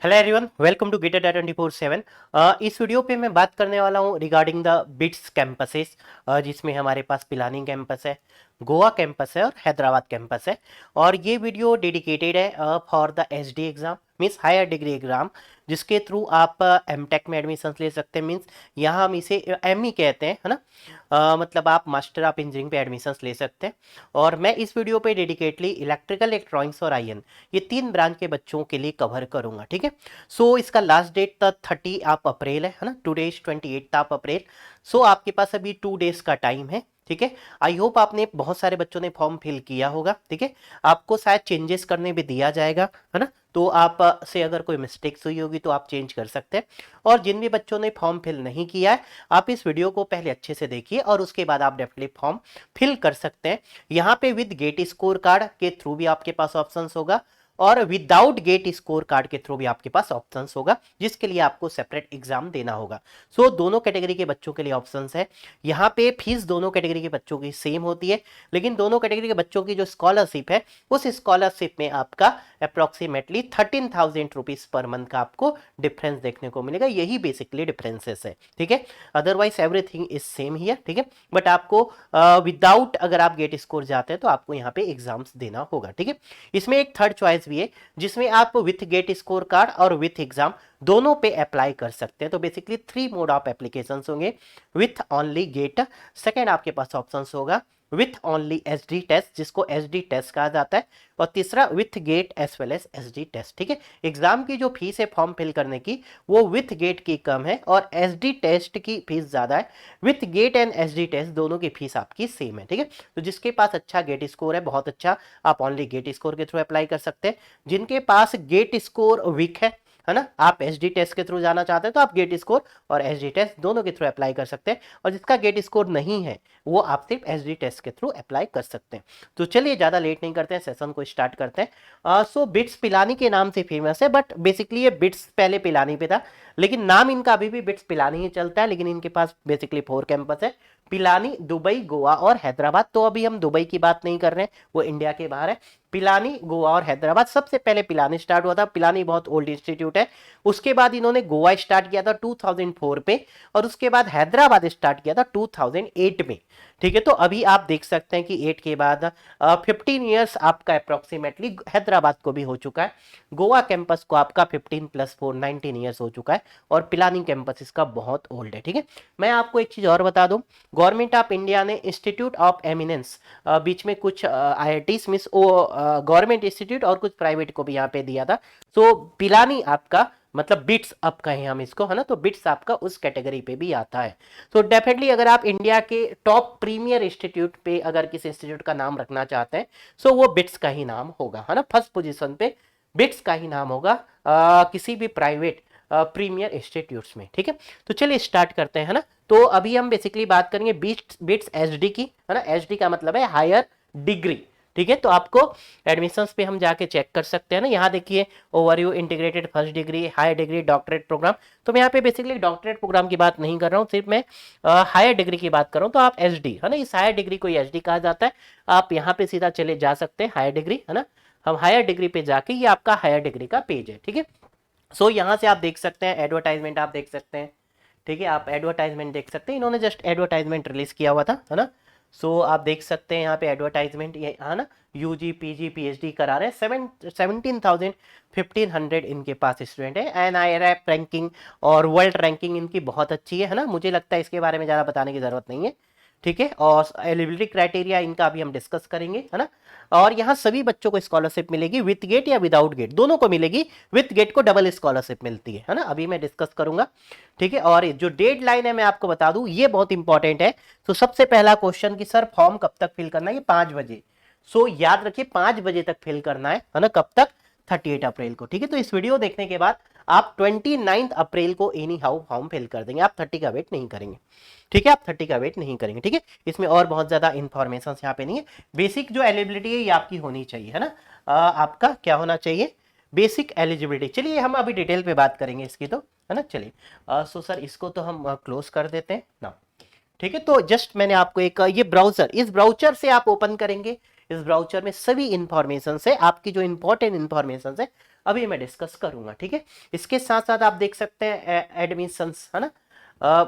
Hello everyone, welcome to GATE Adda 24/7। इस video पे मैं बात करने वाला हूँ रिगार्डिंग द बिट्स कैंपसेस, जिसमें हमारे पास पिलानी कैंपस है, गोवा कैंपस है और हैदराबाद कैंपस है। और ये वीडियो डेडिकेटेड है for the HD exam, means higher degree exam, जिसके थ्रू आप एमटेक में एडमिशन ले सकते हैं। मीन्स यहाँ हम इसे एमई कहते हैं, है ना। मतलब आप मास्टर ऑफ इंजीनियरिंग पे एडमिशन ले सकते हैं। और मैं इस वीडियो पे डेडिकेटली इलेक्ट्रिकल, इलेक्ट्रॉनिक्स और आईएन, ये तीन ब्रांच के बच्चों के लिए कवर करूंगा, ठीक है। सो इसका लास्ट डेट था 30 आप अप्रैल है ना। टुडे इज 28 आप अप्रैल। सो आपके पास अभी 2 डेज का टाइम है, ठीक है। आई होप आपने, बहुत सारे बच्चों ने फॉर्म फिल किया होगा, ठीक है। आपको शायद चेंजेस करने भी दिया जाएगा, है ना। तो आप से अगर कोई मिस्टेक्स हुई होगी तो आप चेंज कर सकते हैं। और जिन भी बच्चों ने फॉर्म फिल नहीं किया है, आप इस वीडियो को पहले अच्छे से देखिए और उसके बाद आप डेफिनेटली फॉर्म फिल कर सकते हैं। यहाँ पे विद गेट स्कोर कार्ड के थ्रू भी आपके पास ऑप्शन होगा और विदाउट गेट स्कोर कार्ड के थ्रू भी आपके पास ऑप्शंस होगा, जिसके लिए आपको सेपरेट एग्जाम देना होगा। सो दोनों कैटेगरी के बच्चों के लिए ऑप्शंस है। यहाँ पे फीस दोनों कैटेगरी के बच्चों की सेम होती है, लेकिन दोनों कैटेगरी के बच्चों की जो स्कॉलरशिप है, उस स्कॉलरशिप में आपका अप्रोक्सीमेटली 13,000 रुपीज पर मंथ का आपको डिफरेंस देखने को मिलेगा। यही बेसिकली डिफरेंसेस है, ठीक है। Otherwise everything is same here, ठीक है। बट आपको विदाउट, अगर आप गेट स्कोर जाते हैं तो आपको यहाँ पे एग्जाम्स देना होगा, ठीक है। इसमें एक थर्ड चॉइस भी है, जिसमें आप विथ गेट स्कोर कार्ड और विथ एग्जाम दोनों पे अप्लाई कर सकते हैं। तो बेसिकली 3 मोड ऑफ एप्लीकेशन होंगे। विथ ओनली गेट, सेकेंड आपके पास ऑप्शन होगा विथ ओनली एसडी टेस्ट, जिसको एसडी टेस्ट कहा जाता है, और तीसरा with GATE as well as SD test, ठीक है। एग्जाम की जो फीस है फॉर्म फिल करने की, वो विथ गेट की कम है और एसडी टेस्ट की फीस ज्यादा है। With GATE and SD test दोनों की फीस आपकी सेम है, ठीक है। तो जिसके पास अच्छा गेट स्कोर है, बहुत अच्छा, आप ओनली गेट स्कोर के थ्रू अप्लाई कर सकते हैं। जिनके पास गेट स्कोर वीक है ना, आप एसडी टेस्ट के थ्रू जाना चाहते हैं तो आप गेट स्कोर और एसडी टेस्ट दोनों के थ्रू अप्लाई कर सकते हैं। और जिसका गेट स्कोर नहीं है, वो आप सिर्फ एसडी टेस्ट के थ्रू अप्लाई कर सकते हैं। तो चलिए ज्यादा लेट नहीं करते हैं, सेशन को स्टार्ट करते हैं। सो बिट्स पिलानी के नाम से फेमस है, बट बेसिकली ये बिट्स पहले पिलानी पे था, लेकिन नाम इनका अभी भी बिट्स पिलानी ही चलता है। लेकिन इनके पास बेसिकली 4 कैंपस है, पिलानी, दुबई, गोवा और हैदराबाद। तो अभी हम दुबई की बात नहीं कर रहे हैं, वो इंडिया के बाहर है। पिलानी, गोवा और हैदराबाद। सबसे पहले पिलानी स्टार्ट हुआ था। पिलानी बहुत ओल्ड इंस्टीट्यूट है। उसके बाद इन्होंने गोवा स्टार्ट किया था 2004 पे, और उसके बाद हैदराबाद स्टार्ट किया था 2008 में, ठीक है। तो अभी आप देख सकते हैं कि 8 के बाद 15 ईयर्स आपका अप्रोक्सीमेटली हैदराबाद को भी हो चुका है। गोवा कैंपस को आपका 15 + 4 19 ईयर्स हो चुका है। और पिलानी कैंपस इसका बहुत ओल्ड है, ठीक है। मैं आपको एक चीज और बता दूं, गवर्नमेंट ऑफ इंडिया ने इंस्टीट्यूट ऑफ एमिनेंस, बीच में कुछ IITs मिस गवर्नमेंट इंस्टीट्यूट और कुछ प्राइवेट को भी यहाँ पे दिया था। सो पिलानी आपका, मतलब बिट्स अप कहें हम इसको, है ना, तो बिट्स आपका उस कैटेगरी पे भी आता है। तो डेफिनेटली अगर आप इंडिया के टॉप प्रीमियर इंस्टीट्यूट पे अगर किसी इंस्टीट्यूट का नाम रखना चाहते हैं, सो वो बिट्स का ही नाम होगा, है ना। फर्स्ट पोजीशन पे बिट्स का ही नाम होगा किसी भी प्राइवेट प्रीमियर इंस्टीट्यूट्स में, ठीक है। तो चलिए स्टार्ट करते हैं, है ना। तो अभी हम बेसिकली बात करेंगे बिट्स एचडी की, है ना। एचडी का मतलब है हायर डिग्री, ठीक है। तो आपको एडमिशंस पे हम जाके चेक कर सकते हैं ना। यहाँ देखिए, overview, integrated first degree, higher degree, doctorate programme. तो मैं यहाँ पे बेसिकली डॉक्टरेट प्रोग्राम की बात नहीं कर रहा हूँ, सिर्फ मैं हायर डिग्री की बात कर रहा हूँ। तो आप एचडी, है ना, इस हायर डिग्री को एचडी कहा जाता है। आप यहाँ पे सीधा चले जा सकते हैं, हायर डिग्री, है ना। हम हायर डिग्री पे जाके, ये आपका हायर डिग्री का पेज है, ठीक है। सो यहाँ से आप देख सकते हैं, एडवर्टाइजमेंट आप देख सकते हैं, ठीक है। आप एडवर्टाइजमेंट देख सकते हैं, इन्होंने जस्ट एडवर्टाइजमेंट रिलीज किया हुआ था, है ना। सो आप देख सकते हैं यहाँ पे एडवर्टाइजमेंट, ये है ना, यूजी, पीजी, पीएचडी करा रहे हैं। 17,1500 इनके पास स्टूडेंट है। NIRF रैंकिंग और वर्ल्ड रैंकिंग इनकी बहुत अच्छी है ना। मुझे लगता है इसके बारे में ज़्यादा बताने की जरूरत नहीं है, ठीक है। और एलिजिबिलिटी क्राइटेरिया इनका अभी हम डिस्कस करेंगे, है ना। और यहाँ सभी बच्चों को स्कॉलरशिप मिलेगी, विथ गेट या विदाउट गेट, दोनों को मिलेगी। विथ गेट को डबल स्कॉलरशिप मिलती है ना। अभी मैं डिस्कस करूंगा, ठीक है। और जो डेडलाइन है मैं आपको बता दूं, ये बहुत इंपॉर्टेंट है। तो सबसे पहला क्वेश्चन कि सर फॉर्म कब तक फिल करना है, ये 5 बजे। सो याद रखिए 5 बजे तक फिल करना है ना। कब तक? 38 अप्रैल को, ठीक है। तो इस वीडियो देखने के बाद आप 29 अप्रैल को एनी हाउ फॉर्म फिल कर देंगे, आप 30 का वेट नहीं करेंगे, ठीक है। आप 30 का वेट नहीं करेंगे, ठीक है। इसमें और बहुत ज्यादा इंफॉर्मेशन यहाँ पे नहीं है। बेसिक जो एलिजिबिलिटी है ये आपकी होनी चाहिए, है ना। आपका क्या होना चाहिए? Basic eligibility. चलिए हम अभी डिटेल पे बात करेंगे इसकी, तो है ना। चलिए सो सर इसको तो हम क्लोज कर देते हैं ना, ठीक है। तो जस्ट मैंने आपको एक ये ब्राउजर, इस ब्राउजर से आप ओपन करेंगे। इस ब्राउजर में सभी इंफॉर्मेशन है, आपकी जो इंपॉर्टेंट इंफॉर्मेशन है अभी मैं डिस्कस करूंगा, ठीक है। इसके साथ साथ आप देख सकते हैं एडमिशंस, है ना,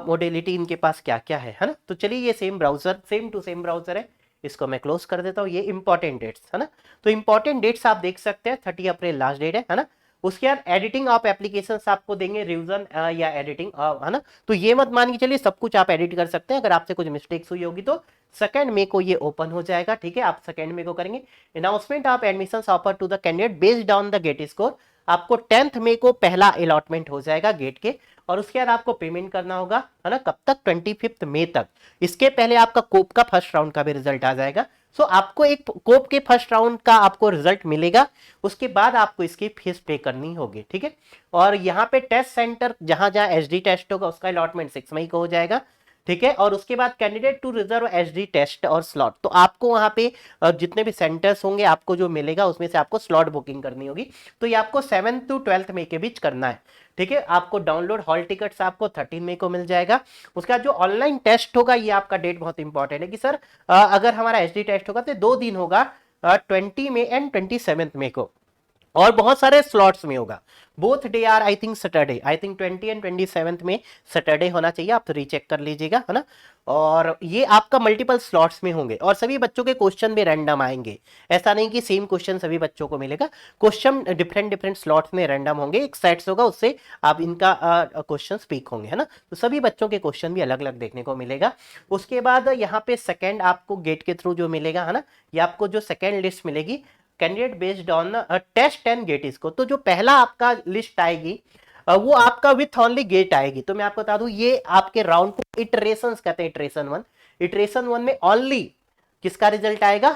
मोडेलिटी इनके पास क्या क्या है ना। तो चलिए ये same browser, same to same browser है, इसको मैं क्लोज कर देता हूँ। ये इंपॉर्टेंट डेट्स है ना, तो इंपॉर्टेंट डेट्स आप देख सकते हैं, 30 अप्रैल लास्ट डेट है ना। उसके बाद एडिटिंग ऑफ एप्लीकेशन आपको देंगे, रिवीजन या एडिटिंग, है ना। तो ये मत मान के चलिए सब कुछ आप एडिट कर सकते हैं, अगर आपसे कुछ मिस्टेक्स हुई होगी तो 2 मई को ये ओपन हो जाएगा, ठीक है। आप 2 मई को करेंगे। Announcement of admission offer to the candidate based on the GATE score, आपको 10 मई को पहला अलॉटमेंट हो जाएगा गेट के, और उसके बाद आपको पेमेंट करना होगा, है ना, कब तक, 25 मई तक। इसके पहले आपका कोप का फर्स्ट राउंड का भी रिजल्ट आ जाएगा। सो आपको एक कोप के फर्स्ट राउंड का आपको रिजल्ट मिलेगा, उसके बाद आपको इसकी फीस पे करनी होगी, ठीक है। और यहाँ पे टेस्ट सेंटर जहां जहां एचडी टेस्ट होगा उसका अलॉटमेंट 6 मई को हो जाएगा, ठीक है। और उसके बाद candidate to reserve HD test और स्लॉट, तो आपको वहां पे जितने भी सेंटर्स होंगे आपको जो मिलेगा उसमें से आपको स्लॉट बुकिंग करनी होगी। तो ये आपको 7 to 12 मई के बीच करना है, ठीक है। आपको डाउनलोड हॉल टिकट्स आपको 13 मई को मिल जाएगा। उसके बाद जो ऑनलाइन टेस्ट होगा, ये आपका डेट बहुत इंपॉर्टेंट है कि सर अगर हमारा एचडी टेस्ट होगा तो 2 दिन होगा, 20 मई एंड 27 मई को, और बहुत सारे स्लॉट्स में होगा। Both day are I think Saturday, I think 20 and 27 में सैटरडे होना चाहिए, आप तो रीचेक कर लीजिएगा, है ना। और ये आपका मल्टीपल स्लॉट्स में होंगे, और सभी बच्चों के क्वेश्चन भी रैंडम आएंगे, ऐसा नहीं कि सेम क्वेश्चन सभी बच्चों को मिलेगा। क्वेश्चन डिफरेंट डिफरेंट स्लॉट्स में रैंडम होंगे, एक सेट्स होगा उससे आप इनका क्वेश्चन स्पीक होंगे, है ना। तो सभी बच्चों के क्वेश्चन भी अलग अलग देखने को मिलेगा। उसके बाद यहाँ पे सेकेंड आपको गेट के थ्रू जो मिलेगा, है ना, ये आपको जो सेकेंड लिस्ट मिलेगी candidate based on test and GATE इसको, तो जो पहला आपका लिस्ट आएगी वो आपका विथ ओनली गेट आएगी। तो मैं आपको बता दूं ये आपके राउंड को इटरेशंस कहते हैं, इटरेशन 1। इटरेशन 1 में ओनली किसका रिजल्ट आएगा,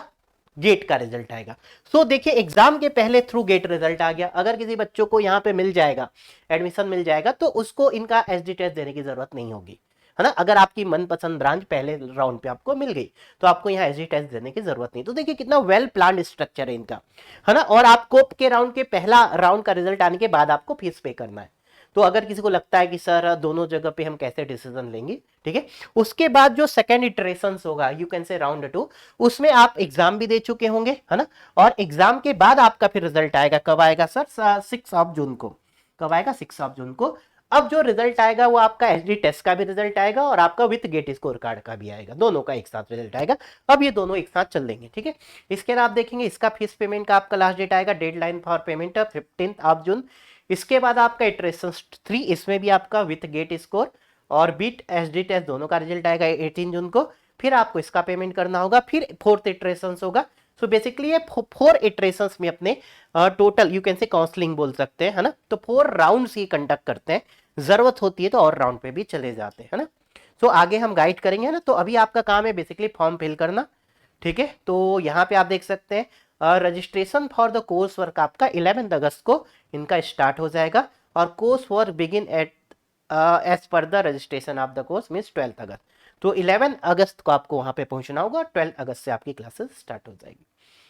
गेट का रिजल्ट आएगा। सो देखिए एग्जाम के पहले थ्रू गेट रिजल्ट आ गया, अगर किसी बच्चों को यहाँ पे मिल जाएगा, एडमिशन मिल जाएगा, तो उसको इनका एसडी टेस्ट देने की जरूरत नहीं होगी, है ना। अगर आपकी मनपसंद ब्रांच पहले राउंड पे आपको मिल गई तो आपको यहाँ एसडी टेस्ट देने की जरूरत नहीं। तो देखिए कितना वेल प्लान स्ट्रक्चर है इनका, है ना। और आप कोप के राउंड के पहला राउंड का रिजल्ट आने के बाद आपको फीस पे करना है। तो अगर किसी को लगता है कि सर दोनों जगह पे हम कैसे डिसीजन लेंगे, ठीक है, उसके बाद जो सेकंड इटरेशन होगा, यू कैन से राउंड 2, उसमें आप एग्जाम भी दे चुके होंगे, है ना। और एग्जाम के बाद आपका फिर रिजल्ट आएगा, कब आएगा सर, 6 जून को। कब आएगा, 6 जून को। अब जो रिजल्ट आएगा वो आपका एचडी टेस्ट का भी रिजल्ट आएगा और आपका विथ गेट स्कोर कार्ड का भी आएगा, दोनों का एक साथ रिजल्ट आएगा। अब ये दोनों एक साथ चल देंगे, ठीक है। इसके बाद आप देखेंगे इसका फीस पेमेंट का आपका लास्ट डेट आएगा, डेडलाइन फॉर पेमेंट 15 जून। इसके बाद आपका इटरेशन 3, इसमें भी आपका विथ गेट स्कोर और बीट एचडी टेस्ट दोनों का रिजल्ट आएगा 18 जून को। फिर आपको इसका पेमेंट करना होगा, फिर 4th इटरेशन होगा। सो बेसिकली ये 4 इटरेशंस में अपने total you can say counselling बोल सकते हैं, है ना। तो 4 राउंड्स ही कंडक्ट करते हैं, जरूरत होती है तो और राउंड पे भी चले जाते हैं, है ना। तो आगे हम गाइड करेंगे ना। तो अभी आपका काम है बेसिकली फॉर्म फिल करना, ठीक है। तो यहाँ पे आप देख सकते हैं registration for the course work आपका 11 अगस्त को इनका स्टार्ट हो जाएगा, और course work begin at as per the registration of the course means 12 अगस्त। तो 11 अगस्त को आपको वहां पे पहुंचना होगा, 12 अगस्त से आपकी क्लासेस स्टार्ट हो जाएगी,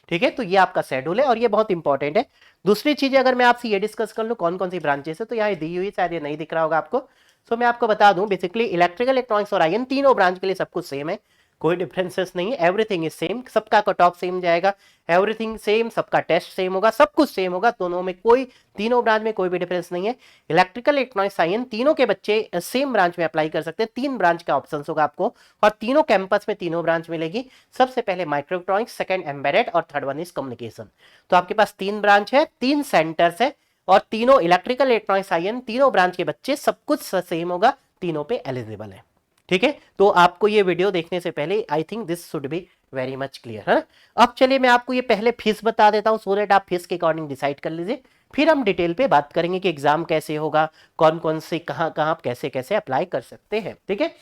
ठीक है। तो ये आपका शेड्यूल है और ये बहुत इंपॉर्टेंट है। दूसरी चीज अगर मैं आपसे ये डिस्कस कर लूँ कौन कौन सी ब्रांचेस है, तो यहाँ दी हुई, शायद ये नहीं दिख रहा होगा आपको। सो मैं आपको बता दूं बेसिकली इलेक्ट्रिकल, इलेक्ट्रॉनिक्स और आईएन तीनों ब्रांच के लिए सब कुछ सेम है, कोई डिफरेंसेस नहीं है, एवरीथिंग इज सेम, सबका कट ऑफ सेम जाएगा, एवरीथिंग सेम, सबका टेस्ट सेम होगा, सब कुछ सेम होगा, दोनों में कोई, तीनों ब्रांच में कोई भी डिफरेंस नहीं है। इलेक्ट्रिकल, इलेक्ट्रॉनिक्स, आईएन तीनों के बच्चे सेम ब्रांच में अप्लाई कर सकते हैं, 3 ब्रांच का ऑप्शन होगा आपको, और तीनों कैंपस में तीनों ब्रांच मिलेगी। सबसे पहले माइक्रोइलेक्ट्रॉनिक्स, सेकंड एम्बेडेड और थर्ड वन इज कम्युनिकेशन। तो आपके पास 3 ब्रांच है, 3 सेंटर्स है, और तीनों इलेक्ट्रिकल, इलेक्ट्रॉनिक्स, आईएन तीनों ब्रांच के बच्चे सब कुछ सेम होगा, तीनों पे एलिजिबल है, ठीक है। तो आपको ये वीडियो देखने से पहले I think this should be very much clear, है। अब चलिए मैं आपको ये पहले फीस बता देता हूं, सो दैट आप फीस के अकॉर्डिंग डिसाइड कर लीजिए, फिर हम डिटेल पे बात करेंगे कि एग्जाम कैसे होगा, कौन कौन से कहां कहां कैसे कैसे अप्लाई कर सकते हैं, ठीक है।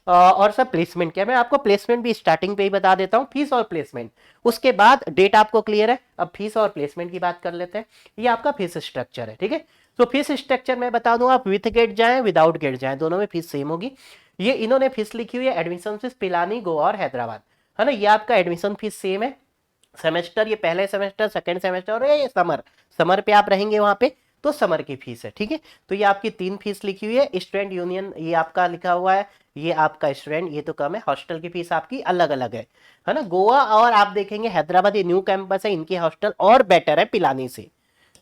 और सब प्लेसमेंट क्या, मैं आपको प्लेसमेंट भी स्टार्टिंग पे ही बता देता हूँ, फीस और प्लेसमेंट, उसके बाद डेट आपको क्लियर है। अब फीस और प्लेसमेंट की बात कर लेते हैं। ये आपका फीस स्ट्रक्चर है, ठीक है। तो फीस स्ट्रक्चर मैं बता दूं, आप विथ गेट जाएं विदाउट गेट जाएं, दोनों में फीस सेम होगी। ये इन्होंने फीस लिखी हुई है एडमिशन फीस पिलानी, गोवा और हैदराबाद, है ना। ये आपका एडमिशन फीस सेम है। सेमेस्टर ये पहले सेमेस्टर, सेकंड सेमेस्टर और ये समर पे आप रहेंगे वहां पे, तो समर की फीस है, ठीक है। तो ये आपकी 3 फीस लिखी हुई है। स्टूडेंट यूनियन ये आपका लिखा हुआ है, ये आपका स्टूडेंट, ये तो कम है। हॉस्टल की फीस आपकी अलग अलग है ना। गोवा और आप देखेंगे हैदराबाद, ये न्यू कैंपस है, इनकी हॉस्टल और बेटर है पिलानी से,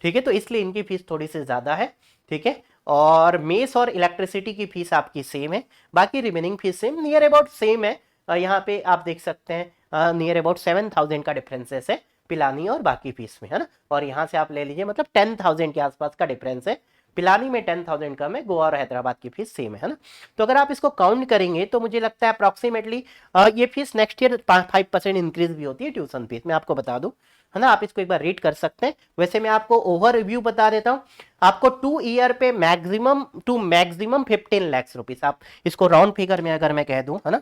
ठीक है, तो इसलिए इनकी फीस थोड़ी सी ज़्यादा है। ठीक है, और मेस और इलेक्ट्रिसिटी की फीस आपकी सेम है, बाकी remaining fees same near about same है। यहाँ पे आप देख सकते हैं नियर अबाउट 7,000 का डिफरेंसेस है पिलानी और बाकी फीस में, है ना। और यहाँ से आप ले लीजिए मतलब 10,000 के आसपास का डिफरेंस है। पिलानी में 10,000 कम है, गोवा और हैदराबाद की फीस सेम है ना। तो अगर आप इसको काउंट करेंगे तो मुझे लगता है अप्रॉक्सीमेटली ये फीस नेक्स्ट ईयर 5% इंक्रीज भी होती है ट्यूशन फीस में, आपको बता दूं, है ना। आप इसको एक बार रीड कर सकते हैं। वैसे मैं आपको ओवर रिव्यू बता देता हूं, आपको 2 ईयर पे मैक्सिमम 15 लाख रुपीस, आप इसको राउंड फिगर में अगर मैं कह दूं, है ना,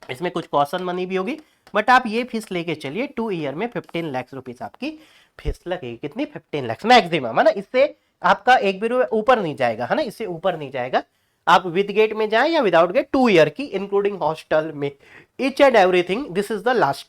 इसमें कुछ कॉशन मनी भी होगी, बट आप ये फीस लेके चलिए 2 ईयर में 15 लाख रुपीस आपकी फीस लगेगी। कितनी? 15 लाख मैक्सिमम, है ना। इससे आपका एक भी रुपये ऊपर नहीं जाएगा, है ना, इससे ऊपर नहीं जाएगा। आप विद गेट में जाए या विदाउट गेट 2 ईयर की इंक्लूडिंग हॉस्टल में each and everything, this is the last,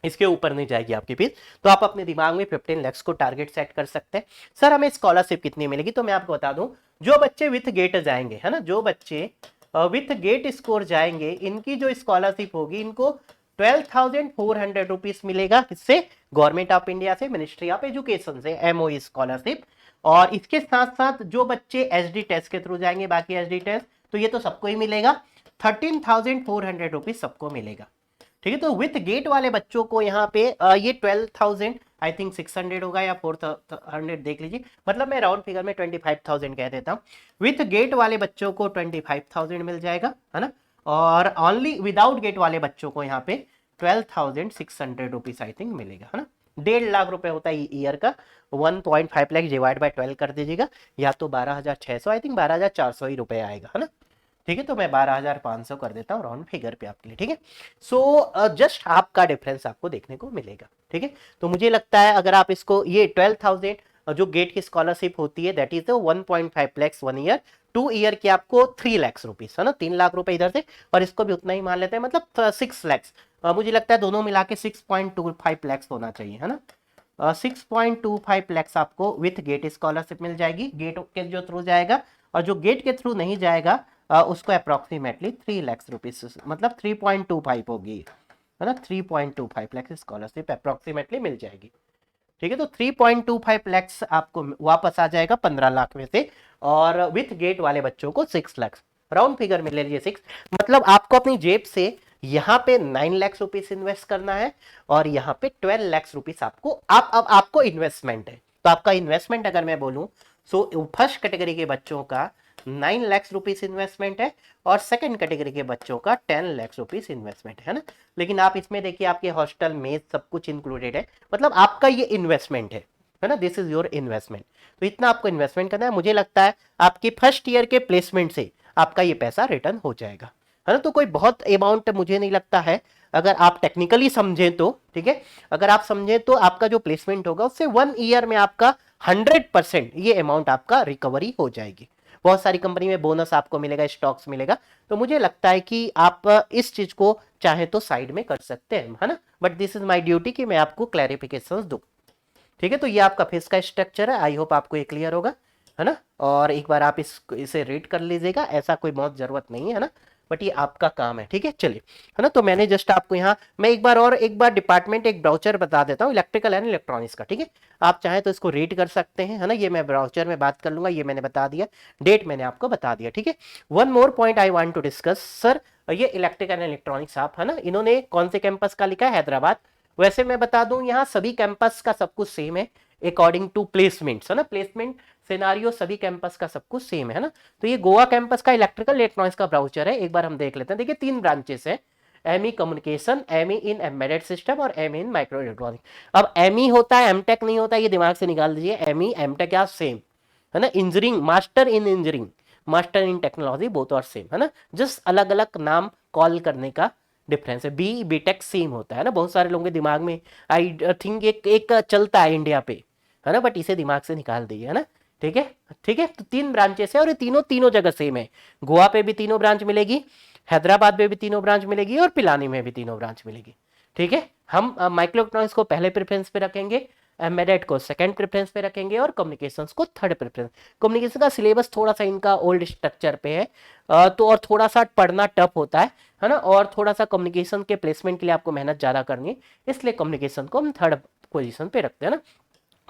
इसके ऊपर नहीं जाएगी आपकी फीस। तो आप अपने दिमाग में 15 लाख को टारगेट सेट कर सकते हैं। सर हमें स्कॉलरशिप कितनी मिलेगी? तो मैं आपको बता दूं, जो बच्चे विथ गेट जाएंगे, है ना, जो बच्चे विथ गेट स्कोर जाएंगे, इनकी जो स्कॉलरशिप होगी इनको 12,400 रुपीज मिलेगा। किससे? गवर्नमेंट ऑफ इंडिया से, मिनिस्ट्री ऑफ एजुकेशन से, एमओई स्कॉलरशिप। और इसके साथ साथ जो बच्चे एसडी टेस्ट के थ्रू जाएंगे, बाकी एसडी टेस्ट तो ये तो सबको ही मिलेगा, 13,400 रुपीज सबको मिलेगा। ठीक है, तो विथ गेट वाले बच्चों को यहाँ पे ये 12,000 आई थिंक 600 होगा या 400 देख लीजिए, मतलब मैं राउंड फिगर में 25,000 कह देता हूँ। विथ गेट वाले बच्चों को 25,000 मिल जाएगा, है ना। और ओनली विदाउट गेट वाले बच्चों को यहाँ पे 12,600 रुपीज आई थिंक मिलेगा, है ना। 1.5 लाख रुपए होता है ईयर का, 1.5 लाख डिवाइड बाय 12 कर दीजिएगा, या तो 12,600 आई थिंक 12,400 ही रुपए आएगा, है ना। ठीक है, तो मैं 12,500 कर देता हूँ राउंड फिगर पे आपके लिए। ठीक है, सो जस्ट आपका डिफरेंस आपको देखने को मिलेगा। ठीक है, तो मुझे लगता है अगर आप इसको ये 12,000 जो गेट की स्कॉलरशिप होती है that is 1.5 lakh 1 year, 2 year की आपको 3 लाख रुपीस, है ना, 3 लाख रुपए इधर से, और इसको भी उतना ही मान लेते हैं, मतलब 6 लाख। मुझे लगता है दोनों मिला के 6.25 लाख होना चाहिए, है ना। 6.25 लाख आपको विथ गेट स्कॉलरशिप मिल जाएगी, गेट के जो थ्रू जाएगा। और जो गेट के थ्रू नहीं जाएगा उसको अप्रोक्सीमेटली 3 लाख रुपीस, मतलब 3.25 होगी, है ना, 3.25 लाख स्कॉलरशिप अप्रोक्सीमेटली मिल जाएगी। ठीक है, तो 3.25 लाख आपको वापस आ जाएगा 15 लाख में से, और विथ गेट वाले बच्चों को 6 लाख, राउंड फिगर में ले लीजिए 6, मतलब आपको अपनी जेब से यहाँ पे 9 लाख रुपीस इन्वेस्ट करना है, और यहाँ पे 12 लाख रुपीस आपको अब आपको इन्वेस्टमेंट है। तो आपका इन्वेस्टमेंट अगर मैं बोलूं, सो फर्स्ट कैटेगरी के बच्चों का 9 लाख रुपीस इन्वेस्टमेंट है, और सेकंड कैटेगरी के बच्चों का 10 लाख रुपीस इन्वेस्टमेंट है ना। लेकिन आप इसमें देखिए आपके हॉस्टल मेस सब कुछ इंक्लूडेड है, मतलब आपका ये इन्वेस्टमेंट है ना, दिस इज योर इन्वेस्टमेंट। तो इतना आपको इन्वेस्टमेंट करना है। मुझे लगता है आपके फर्स्ट ईयर के प्लेसमेंट से आपका ये पैसा रिटर्न हो जाएगा, है ना। तो कोई बहुत अमाउंट मुझे नहीं लगता है, अगर आप टेक्निकली समझें तो। ठीक है, अगर आप समझें तो आपका जो प्लेसमेंट होगा उससे 1 ईयर में आपका 100% ये अमाउंट आपका रिकवरी हो जाएगी। बहुत सारी कंपनी में बोनस आपको मिलेगा, स्टॉक्स मिलेगा। तो मुझे लगता है कि आप इस चीज को चाहे तो साइड में कर सकते हैं, है ना, but this is my duty कि मैं आपको क्लैरिफिकेशंस दूं। ठीक है, तो ये आपका फीस का स्ट्रक्चर है, आई होप आपको ये क्लियर होगा, है ना। और एक बार आप इसे रीड कर लीजिएगा, ऐसा कोई बहुत जरूरत नहीं है ना, बट ये आपका काम है। ठीक है, चलिए, है ना। तो मैंने जस्ट आपको यहाँ मैं एक बार डिपार्टमेंट एक ब्राउचर बता देता हूँ, इलेक्ट्रिकल एंड इलेक्ट्रॉनिक्स का। ठीक है, आप चाहें तो इसको रीड कर सकते हैं, है ना। ये मैं ब्राउचर में बात कर लूंगा, ये मैंने बता दिया, डेट मैंने आपको बता दिया। ठीक है, one more point I want to discuss sir, ये इलेक्ट्रिकल एंड इलेक्ट्रॉनिक्स आप, है ना, इन्होंने कौन से कैंपस का लिखा है? हैदराबाद। वैसे मैं बता दूं यहाँ सभी कैंपस का सब कुछ सेम है अकॉर्डिंग टू प्लेसमेंट्स, है ना, प्लेसमेंट सिनारियो सभी कैंपस का सब कुछ सेम है ना। तो ये गोवा कैंपस का इलेक्ट्रिकल इलेक्ट्रॉनिक्स का ब्राउचर है, एक बार हम देख लेते हैं। देखिए 3 ब्रांचेस है, एमई कम्युनिकेशन, एमई इन एम्बेडेड सिस्टम और एमई इन माइक्रो इलेक्ट्रॉनिक। अब एमई होता है, एमटेक नहीं होता, ये दिमाग से निकाल दीजिए। एमई एमटेक या सेम, है ना। Engineering, master in engineering, master in technology, both और सेम, है ना, जस्ट अलग अलग नाम कॉल करने का डिफरेंस है। बी बीटेक सेम होता है ना, बहुत सारे लोगों के दिमाग में आई थिंक एक चलता है इंडिया पे, है ना, बट इसे दिमाग से निकाल दीजिए, है ना। ठीक है, ठीक है, तो 3 ब्रांचेस है, और ये तीनों जगह सेम है। गोवा पे भी 3 ब्रांच मिलेगी, हैदराबाद में भी 3 ब्रांच मिलेगी, और पिलानी में भी 3 ब्रांच मिलेगी। ठीक है, हम माइक्रो इलेक्ट्रॉनिक्स को पहले प्रेफरेंस पे रखेंगे, एम्बेडेड को सेकंड प्रेफरेंस पे रखेंगे, और कम्युनिकेशंस को थर्ड प्रेफरेंस। कम्युनिकेशन का सिलेबस थोड़ा सा इनका ओल्ड स्ट्रक्चर पे है, तो और थोड़ा सा पढ़ना टफ होता है ना, और थोड़ा सा कम्युनिकेशन के प्लेसमेंट के लिए आपको मेहनत ज़्यादा करनी है, इसलिए कम्युनिकेशन को हम थर्ड पोजीशन पे रखते हैं ना।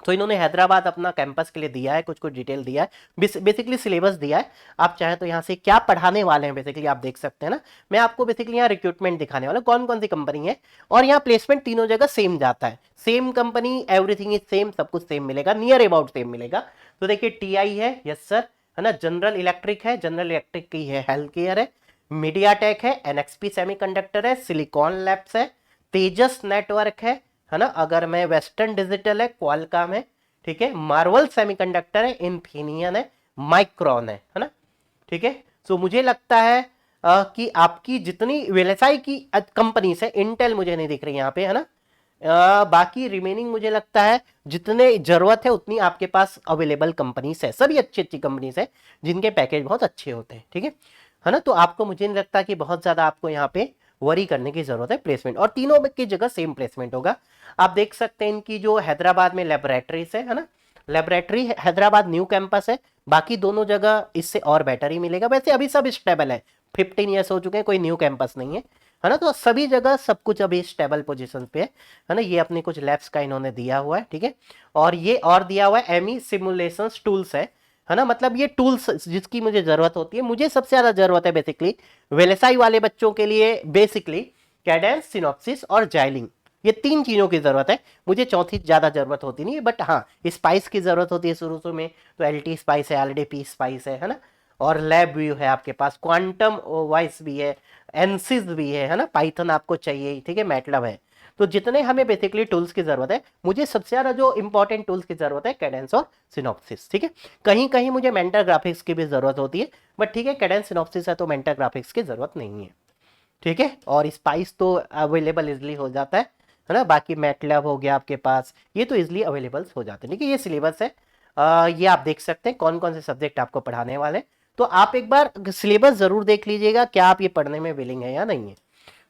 तो इन्होंने हैदराबाद अपना कैंपस के लिए दिया है, कुछ कुछ डिटेल दिया है, बेसिकली सिलेबस दिया है। आप चाहे तो यहाँ से क्या पढ़ाने वाले हैं बेसिकली आप देख सकते हैं ना। मैं आपको बेसिकली यहाँ रिक्रूटमेंट दिखाने वाला कौन कौन सी कंपनी है, और यहाँ प्लेसमेंट तीनों जगह सेम जाता है, same company, everything is same, सब कुछ सेम मिलेगा, नियर अबाउट सेम मिलेगा। तो देखिए टीआई है, यस सर, है ना, जनरल इलेक्ट्रिक है, जनरल इलेक्ट्रिक की है, हेल्थ केयर है, मीडियाटेक है, एनएक्सपी सेमीकंडक्टर है, सिलिकॉन लैब्स है, तेजस नेटवर्क है ना, अगर मैं वेस्टर्न डिजिटल है, क्वालकॉम है, ठीक है, मार्वल सेमीकंडक्टर है, इन्फिनियन है, माइक्रोन है ना, ठीक है। सो मुझे लगता है कि आपकी जितनी वेलेसाई की कंपनीज है, इंटेल मुझे नहीं दिख रही यहाँ पे, है ना, बाकी रिमेनिंग मुझे लगता है जितने जरूरत है उतनी आपके पास अवेलेबल कंपनीज है, सभी अच्छी अच्छी कंपनीज है जिनके पैकेज बहुत अच्छे होते हैं, ठीक है ना। तो आपको मुझे नहीं लगता कि बहुत ज्यादा आपको यहाँ पे वरी करने की जरूरत है प्लेसमेंट, और तीनों की जगह सेम प्लेसमेंट होगा। आप देख सकते हैं इनकी जो हैदराबाद में लेबोरेटरीज है ना, लेबोरेटरी हैदराबाद न्यू कैंपस है, बाकी दोनों जगह इससे और बेटर ही मिलेगा। वैसे अभी सब स्टेबल है, 15 ईयर्स हो चुके हैं, कोई न्यू कैंपस नहीं है ना, तो सभी जगह सब कुछ अभी स्टेबल पोजीशन पे है ना। ये अपने कुछ लैब्स का इन्होंने दिया हुआ है, ठीक है, और ये और दिया हुआ है एमी सिमुलेशंस टूल्स है ना, मतलब ये टूल्स जिसकी मुझे जरूरत होती है, मुझे सबसे ज्यादा जरूरत है बेसिकली वेलेसाई वाले बच्चों के लिए, बेसिकली कैडेंस, सिनॉप्सिस और जाइलिंग, ये तीन चीजों की जरूरत है, मुझे चौथी ज्यादा जरूरत होती नहीं है, बट हाँ स्पाइस की जरूरत होती है शुरू शुरू में, तो एलटी स्पाइस है, एलडीपी स्पाइस है ना, और लैब व्यू है आपके पास, क्वांटम वॉइस भी है, एनसिस भी है ना, पाइथन आपको चाहिए, ठीक है, मैटलब है। तो जितने हमें बेसिकली टूल्स की जरूरत है, मुझे सबसे ज्यादा जो इंपॉर्टेंट टूल्स की जरूरत है कैडेंस और सिनॉप्सिस, ठीक है। कहीं कहीं मुझे मेंटर ग्राफिक्स की भी जरूरत होती है, बट ठीक है, कैडेंस सिनॉप्सिस है तो मेंटर ग्राफिक्स की जरूरत नहीं है, ठीक है। और स्पाइस तो अवेलेबल इजिली हो जाता है ना, बाकी मैटलैब हो गया आपके पास, ये तो इजिली अवेलेबल हो जाते हैं, ठीक है। ये सिलेबस है, ये आप देख सकते हैं कौन कौन से सब्जेक्ट आपको पढ़ाने वाले हैं। तो आप एक बार सिलेबस जरूर देख लीजिएगा, क्या आप ये पढ़ने में विलिंग है या नहीं है,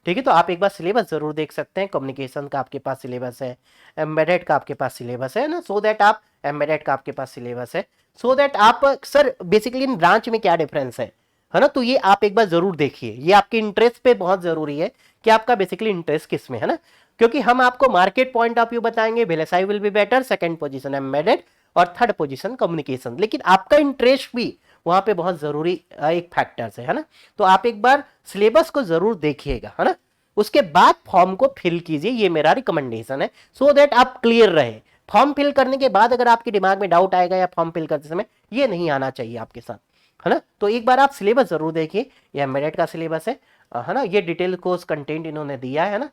ठीक है। तो आप एक बार सिलेबस जरूर देख सकते हैं, कम्युनिकेशन का आपके पास सिलेबस है, एम्बेडेड का आपके पास सिलेबस है ना, सो दैट आप एम्बेडेड का आपके पास सिलेबस है, सो दैट आप सर बेसिकली इन ब्रांच में क्या डिफरेंस है ना, तो ये आप एक बार जरूर देखिए, ये आपके इंटरेस्ट पे बहुत जरूरी है कि आपका बेसिकली इंटरेस्ट किस में है ना, क्योंकि हम आपको मार्केट पॉइंट ऑफ व्यू बताएंगे, वेलेसाई will be better, second position embedded और थर्ड पोजीशन कम्युनिकेशन, लेकिन आपका इंटरेस्ट भी वहां पे बहुत जरूरी एक फैक्टर्स है ना। तो आप एक बार सिलेबस को जरूर देखिएगा, है ना, उसके बाद फॉर्म को फिल कीजिए, ये मेरा रिकमेंडेशन है, सो दैट आप क्लियर रहे। फॉर्म फिल करने के बाद अगर आपके दिमाग में डाउट आएगा या फॉर्म फिल करते समय, ये नहीं आना चाहिए आपके साथ, है ना। तो एक बार आप सिलेबस जरूर देखिए, ये एम्बेडेड का सिलेबस है ना, ये डिटेल कोर्स कंटेंट इन्होंने दिया है ना,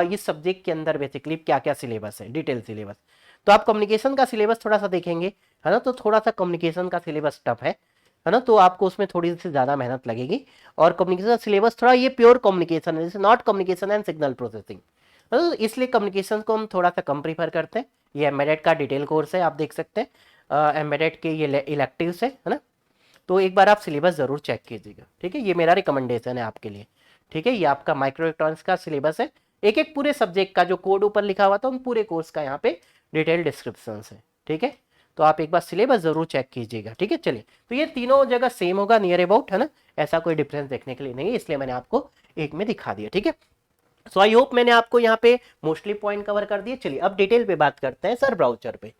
इस सब्जेक्ट के अंदर बेसिकली क्या क्या सिलेबस है, डिटेल सिलेबस। तो आप कम्युनिकेशन का सिलेबस थोड़ा सा देखेंगे, है ना, तो थोड़ा सा कम्युनिकेशन का सिलेबस टफ है ना, तो आपको उसमें थोड़ी सी ज्यादा मेहनत लगेगी, और कम्युनिकेशन सिलेबस थोड़ा ये प्योर कम्युनिकेशन है, जैसे not communication and signal processing, तो इसलिए कम्युनिकेशन को हम थोड़ा सा कम प्रीफर करते हैं। ये एम्बेडेड का डिटेल कोर्स है, आप देख सकते हैं, एम्बेडेड के ये इलेक्टिव्स है ना। तो एक बार आप सिलेबस जरूर चेक कीजिएगा, ठीक है, ये मेरा रिकमेंडेशन है आपके लिए, ठीक है। ये आपका माइक्रो इलेक्ट्रॉनिक्स का सिलेबस है, एक एक पूरे सब्जेक्ट का जो कोड ऊपर लिखा हुआ था उन पूरे कोर्स का यहाँ पे डिटेल डिस्क्रिप्शन है, ठीक है। तो आप एक बार सिलेबस जरूर चेक कीजिएगा, ठीक है। चलिए, तो ये तीनों जगह सेम होगा नियर अबाउट, है ना, ऐसा कोई डिफरेंस देखने के लिए नहीं है, इसलिए मैंने आपको एक में दिखा दिया, ठीक है। सो आई होप मैंने आपको यहाँ पे मोस्टली पॉइंट कवर कर दिए। चलिए अब डिटेल पे बात करते हैं सर ब्राउजर पे,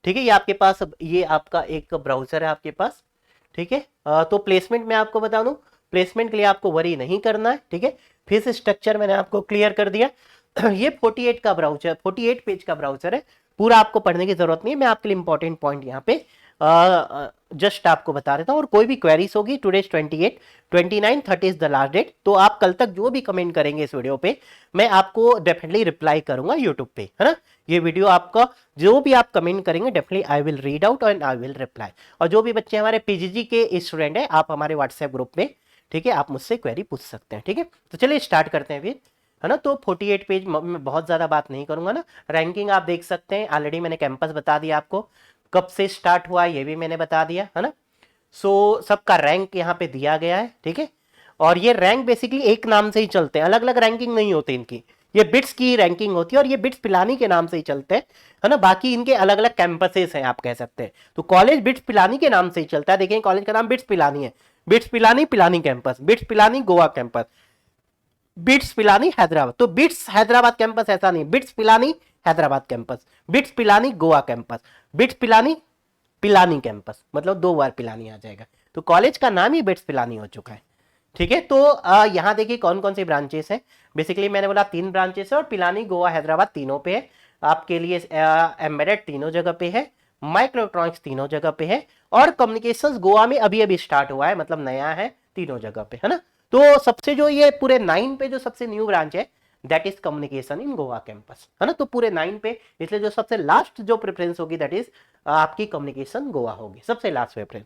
ठीक है। ये आपके पास, ये आपका एक ब्राउजर है आपके पास, ठीक है। तो प्लेसमेंट में आपको बता दूं, प्लेसमेंट के लिए आपको वरी नहीं करना है, ठीक है। फीस स्ट्रक्चर मैंने आपको क्लियर कर दिया। ये 48 का ब्राउजर, 48 पेज का ब्राउजर है, पूरा आपको पढ़ने की जरूरत नहीं है, मैं आपके लिए इंपॉर्टेंट पॉइंट यहाँ पे जस्ट आपको बता देता हूँ। और कोई भी क्वेरीज होगी, today's 28, 29, 30 is the last date, तो आप कल तक जो भी कमेंट करेंगे इस वीडियो पे, मैं आपको डेफिनेटली रिप्लाई करूंगा यूट्यूब पे, है ना। ये वीडियो आपका जो भी आप कमेंट करेंगे definitely I will read out and I will reply. और जो भी बच्चे हमारे पीजीजी के स्टूडेंट हैं, आप हमारे व्हाट्सएप ग्रुप में, ठीक है, आप मुझसे क्वेरी पूछ सकते हैं, ठीक है। तो चलिए स्टार्ट करते हैं फिर, है ना। तो 48 पेज में बहुत ज्यादा बात नहीं करूंगा ना। रैंकिंग आप देख सकते हैं, ऑलरेडी मैंने कैंपस बता दिया आपको, कब से स्टार्ट हुआ ये भी मैंने बता दिया, है ना। सो सबका रैंक यहाँ पे दिया गया है, ठीक है। और ये रैंक बेसिकली एक नाम से ही चलते हैं, अलग अलग रैंकिंग नहीं होती इनकी, ये बिट्स की रैंकिंग होती है, और ये बिट्स पिलानी के नाम से ही चलते हैं, है ना। बाकी इनके अलग अलग कैंपसेस हैं आप कह सकते हैं, तो कॉलेज बिट्स पिलानी के नाम से ही चलता है। देखिए कॉलेज का नाम बिट्स पिलानी है, bits Pilani Pilani campus, bits Pilani Goa campus, bits Pilani Hyderabad, तो बिट्स हैदराबाद कैंपस ऐसा नहीं, bits Pilani Hyderabad campus, bits Pilani Goa campus, bits Pilani Pilani campus, मतलब 2 बार पिलानी आ जाएगा। तो कॉलेज का नाम ही बिट्स पिलानी हो चुका है। ठीक है, तो यहाँ देखिए कौन कौन सी ब्रांचेस हैं। बेसिकली मैंने बोला 3 ब्रांचेस है और पिलानी गोवा हैदराबाद तीनों पे है आपके लिए। एम्बेडेड तीनों जगह पे है, माइक्रोइलेक्ट्रॉनिक्स तीनों जगह पे है, और कम्युनिकेशंस गोवा में अभी अभी स्टार्ट हुआ है, मतलब नया है तीनों जगह पे, है ना। तो सबसे जो ये पूरे 9 पे जो सबसे न्यू ब्रांच है that is communication in Goa campus, है ना। तो पूरे 9 पे, इसलिए जो सबसे लास्ट जो प्रेफरेंस होगी दैट इज आपकी कम्युनिकेशन गोवा होगी, सबसे लास्ट प्रेफरेंस।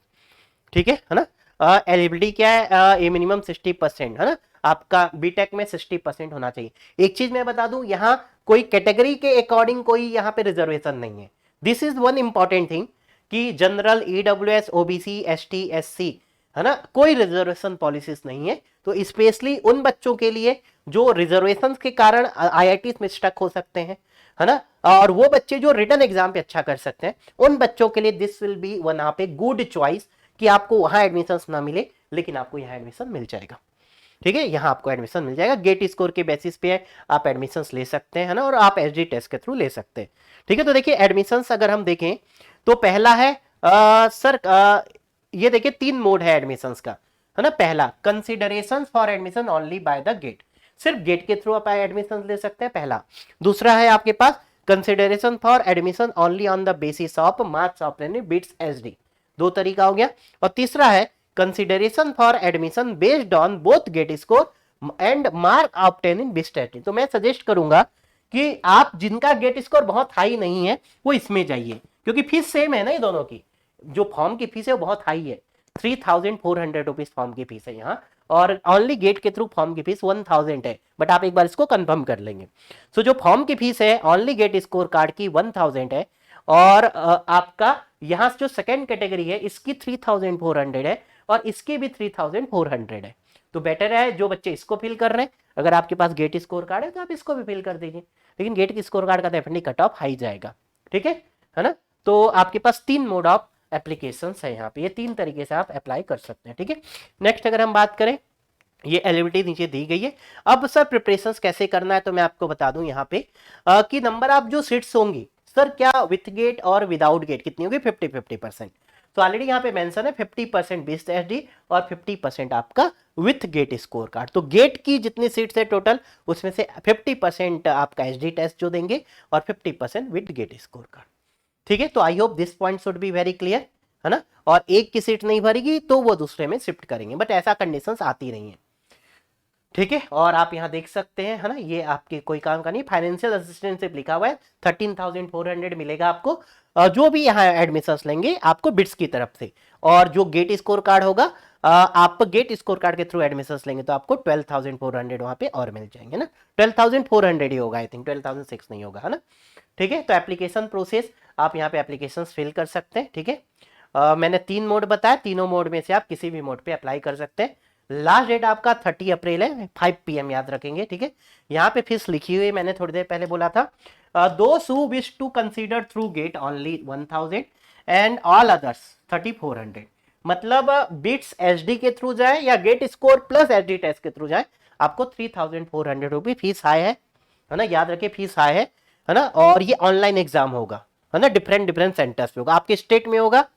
ठीक है ना। एलिजिबिलिटी क्या है, ए मिनिमम 60%, है ना। आपका बीटेक में 60% होना चाहिए। एक चीज मैं बता दूं, यहाँ कोई कैटेगरी के अकॉर्डिंग कोई यहाँ पे रिजर्वेशन नहीं है। This is one important thing कि general, EWS, OBC, ST, SC, है ना, कोई रिजर्वेशन पॉलिसीज नहीं है। तो स्पेशली उन बच्चों के लिए जो रिजर्वेशन के कारण आईआईटी में स्टक हो सकते हैं, है ना, और वो बच्चे जो रिटन एग्जाम पे अच्छा कर सकते हैं, उन बच्चों के लिए दिस विल बी वन यहाँ पे गुड चॉइस कि आपको वहां एडमिशन ना मिले लेकिन आपको यहाँ एडमिशन मिल जाएगा। ठीक है, यहाँ आपको एडमिशन मिल जाएगा, गेट स्कोर के बेसिस पे है, आप एडमिशन ले सकते हैं, है ना, और आप एसडी टेस्ट के थ्रू ले सकते हैं। ठीक है, तो देखिए एडमिशन अगर हम देखें तो पहला है सर ये देखिए 3 मोड है एडमिशन का, है ना। पहला consideration for admission only by the GATE, सिर्फ गेट के थ्रू आप एडमिशन ले सकते हैं, पहला। दूसरा है आपके पास consideration for admission only on the basis of marks obtained BITS SD, 2 तरीका हो गया। और तीसरा है consideration for admission based on both GATE score and mark obtained in BITS SD. तो मैं सजेस्ट करूंगा कि आप जिनका गेट स्कोर बहुत हाई नहीं है वो इसमें जाइए, क्योंकि फीस सेम है ना ये दोनों की, जो फॉर्म की फीस है वो बहुत हाई है, 3400 रुपीज फॉर्म की फीस है यहाँ, और ओनली गेट के थ्रू फॉर्म की फीस 1000 है, बट आप एक बार इसको कंफर्म कर लेंगे। सो जो फॉर्म की फीस है ओनली गेट स्कोर कार्ड की 1000 है, और आपका यहाँ जो सेकेंड कैटेगरी है इसकी 3400 है, और इसकी भी 3400 है। तो बेटर है जो बच्चे इसको फिल कर रहे हैं, अगर आपके पास गेट स्कोर कार्ड है तो आप इसको भी फिल कर दीजिए, लेकिन गेट की स्कोर कार्ड का डेफिनेटली कट ऑफ हाई जाएगा। ठीक है ना। तो आपके पास 3 मोड ऑफ एप्लीकेशन है यहाँ पे, ये 3 तरीके से आप अप्लाई कर सकते हैं। ठीक है, नेक्स्ट अगर हम बात करें, ये एलिजिबिलिटी नीचे दी गई है। अब सर प्रिपरेशन कैसे करना है, तो मैं आपको बता दूं यहाँ पे कि नंबर ऑफ जो सीट्स होंगी सर, क्या विथ गेट और विदाउट गेट कितनी होगी, 50-50%। तो ऑलरेडी यहाँ पे मेंशन है 50% बेस्ड एसडी और 50% आपका विथ गेट स्कोर कार्ड। तो गेट की जितनी सीट्स है टोटल, उसमें से 50% आपका एसडी टेस्ट जो देंगे और 50% विथ गेट स्कोर कार्ड। ठीक है, तो I hope this point should be very clear, है ना। और एक की सीट नहीं भरेगी तो वो दूसरे में शिफ्ट करेंगे, बट ऐसा कंडीशंस आती रही हैं। ठीक है, और आप यहाँ देख सकते हैं, है ना, ये आपके कोई काम का नहीं, फाइनेंशियल असिस्टेंस लिखा हुआ है, 13,400 मिलेगा आपको, जो भी यहाँ एडमिशंस लेंगे आपको बिट्स की तरफ से। और जो गेट स्कोर कार्ड होगा, आप गेट स्कोर कार्ड के थ्रू एडमिशंस लेंगे तो आपको 12,400 वहां पे और मिल जाएंगे ना, 12,400 ही होगा, आई थिंक 12,600 नहीं होगा, है ना। ठीक है, तो एप्लीकेशन प्रोसेस आप यहाँ पे एप्लीकेशन फिल कर सकते हैं। ठीक है, मैंने 3 मोड बताया, तीनों मोड में से आप किसी भी मोड पे अप्लाई कर सकते हैं। लास्ट डेट आपका 30 अप्रैल है, 5 PM याद रखेंगे। ठीक है, यहाँ पे फीस लिखी हुई है, मैंने थोड़ी देर पहले बोला था, those who wish to consider through GATE only 1000 and all others 3400। मतलब बिट्स एसडी के थ्रू जाए या GATE score plus SD test के थ्रू जाए, आपको 3400 रुपये फीस हाई है ना, याद रखिए फीस हाई है ना। और ये ऑनलाइन एग्जाम होगा, है ना, डिफरेंट सेंटर्स पे होगा, आपके स्टेट में होगा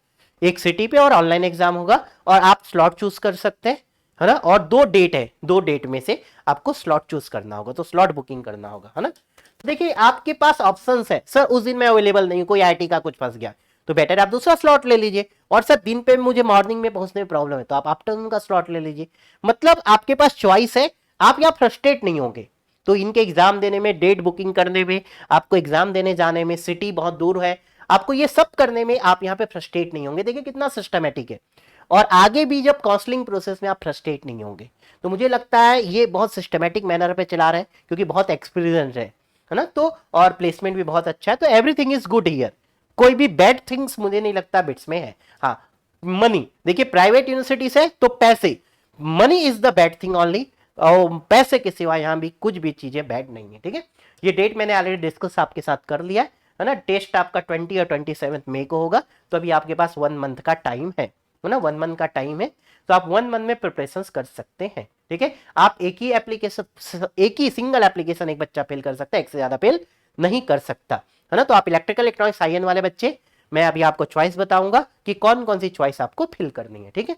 एक सिटी पे, और ऑनलाइन एग्जाम होगा, और आप स्लॉट चूज कर सकते हैं, है ना। और 2 डेट है, 2 डेट में से आपको स्लॉट चूज करना होगा, तो स्लॉट बुकिंग करना होगा, है ना। देखिए आपके पास ऑप्शंस है, सर उस दिन मैं अवेलेबल नहीं हूं, कोई आईटी का कुछ फंस गया, तो बेटर आप दूसरा स्लॉट ले लीजिए। और सर दिन पे मुझे मॉर्निंग में पहुंचने में प्रॉब्लम है, तो आप आफ्टरनून का स्लॉट ले लीजिए। मतलब आपके पास चॉइस है, आप यहाँ फ्रस्ट्रेट नहीं होंगे। तो इनके एग्जाम देने में, डेट बुकिंग करने में, आपको एग्जाम देने जाने में, सिटी बहुत दूर है, आपको ये सब करने में आप यहाँ पे फ्रस्ट्रेट नहीं होंगे। देखिए कितना सिस्टमेटिक है, और आगे भी जब काउंसलिंग प्रोसेस में आप फ्रस्ट्रेट नहीं होंगे। तो मुझे लगता है ये बहुत सिस्टमेटिक मैनर पे चला रहे हैं, क्योंकि बहुत एक्सपीरियंस है ना। तो और प्लेसमेंट भी बहुत अच्छा है, तो एवरीथिंग इज गुड हियर, कोई भी बैड थिंग्स मुझे नहीं लगता बिट्स में है। हाँ, मनी, देखिए प्राइवेट यूनिवर्सिटी से तो पैसे, money is the bad thing only, और पैसे के सिवा यहाँ भी कुछ भी चीजें बैड नहीं है। ठीक है, ये डेट मैंने ऑलरेडी डिस्कस आपके साथ कर लिया है ना। टेस्ट आपका 20 और 27 मई को होगा, तो अभी आपके पास 1 मंथ का टाइम है ना, 1 मंथ का टाइम है, तो आप 1 मंथ में प्रिपरेशन कर सकते हैं। ठीक है, आप एक ही एप्लीकेशन, एक ही सिंगल एप्लीकेशन एक बच्चा फिल कर सकता है, एक से ज्यादा फिल नहीं कर सकता, है ना। तो आप इलेक्ट्रिकल इलेक्ट्रॉनिक्स आईएन वाले बच्चे, मैं अभी आपको चॉइस बताऊंगा कि कौन कौन सी चॉइस आपको फिल करनी है, ठीक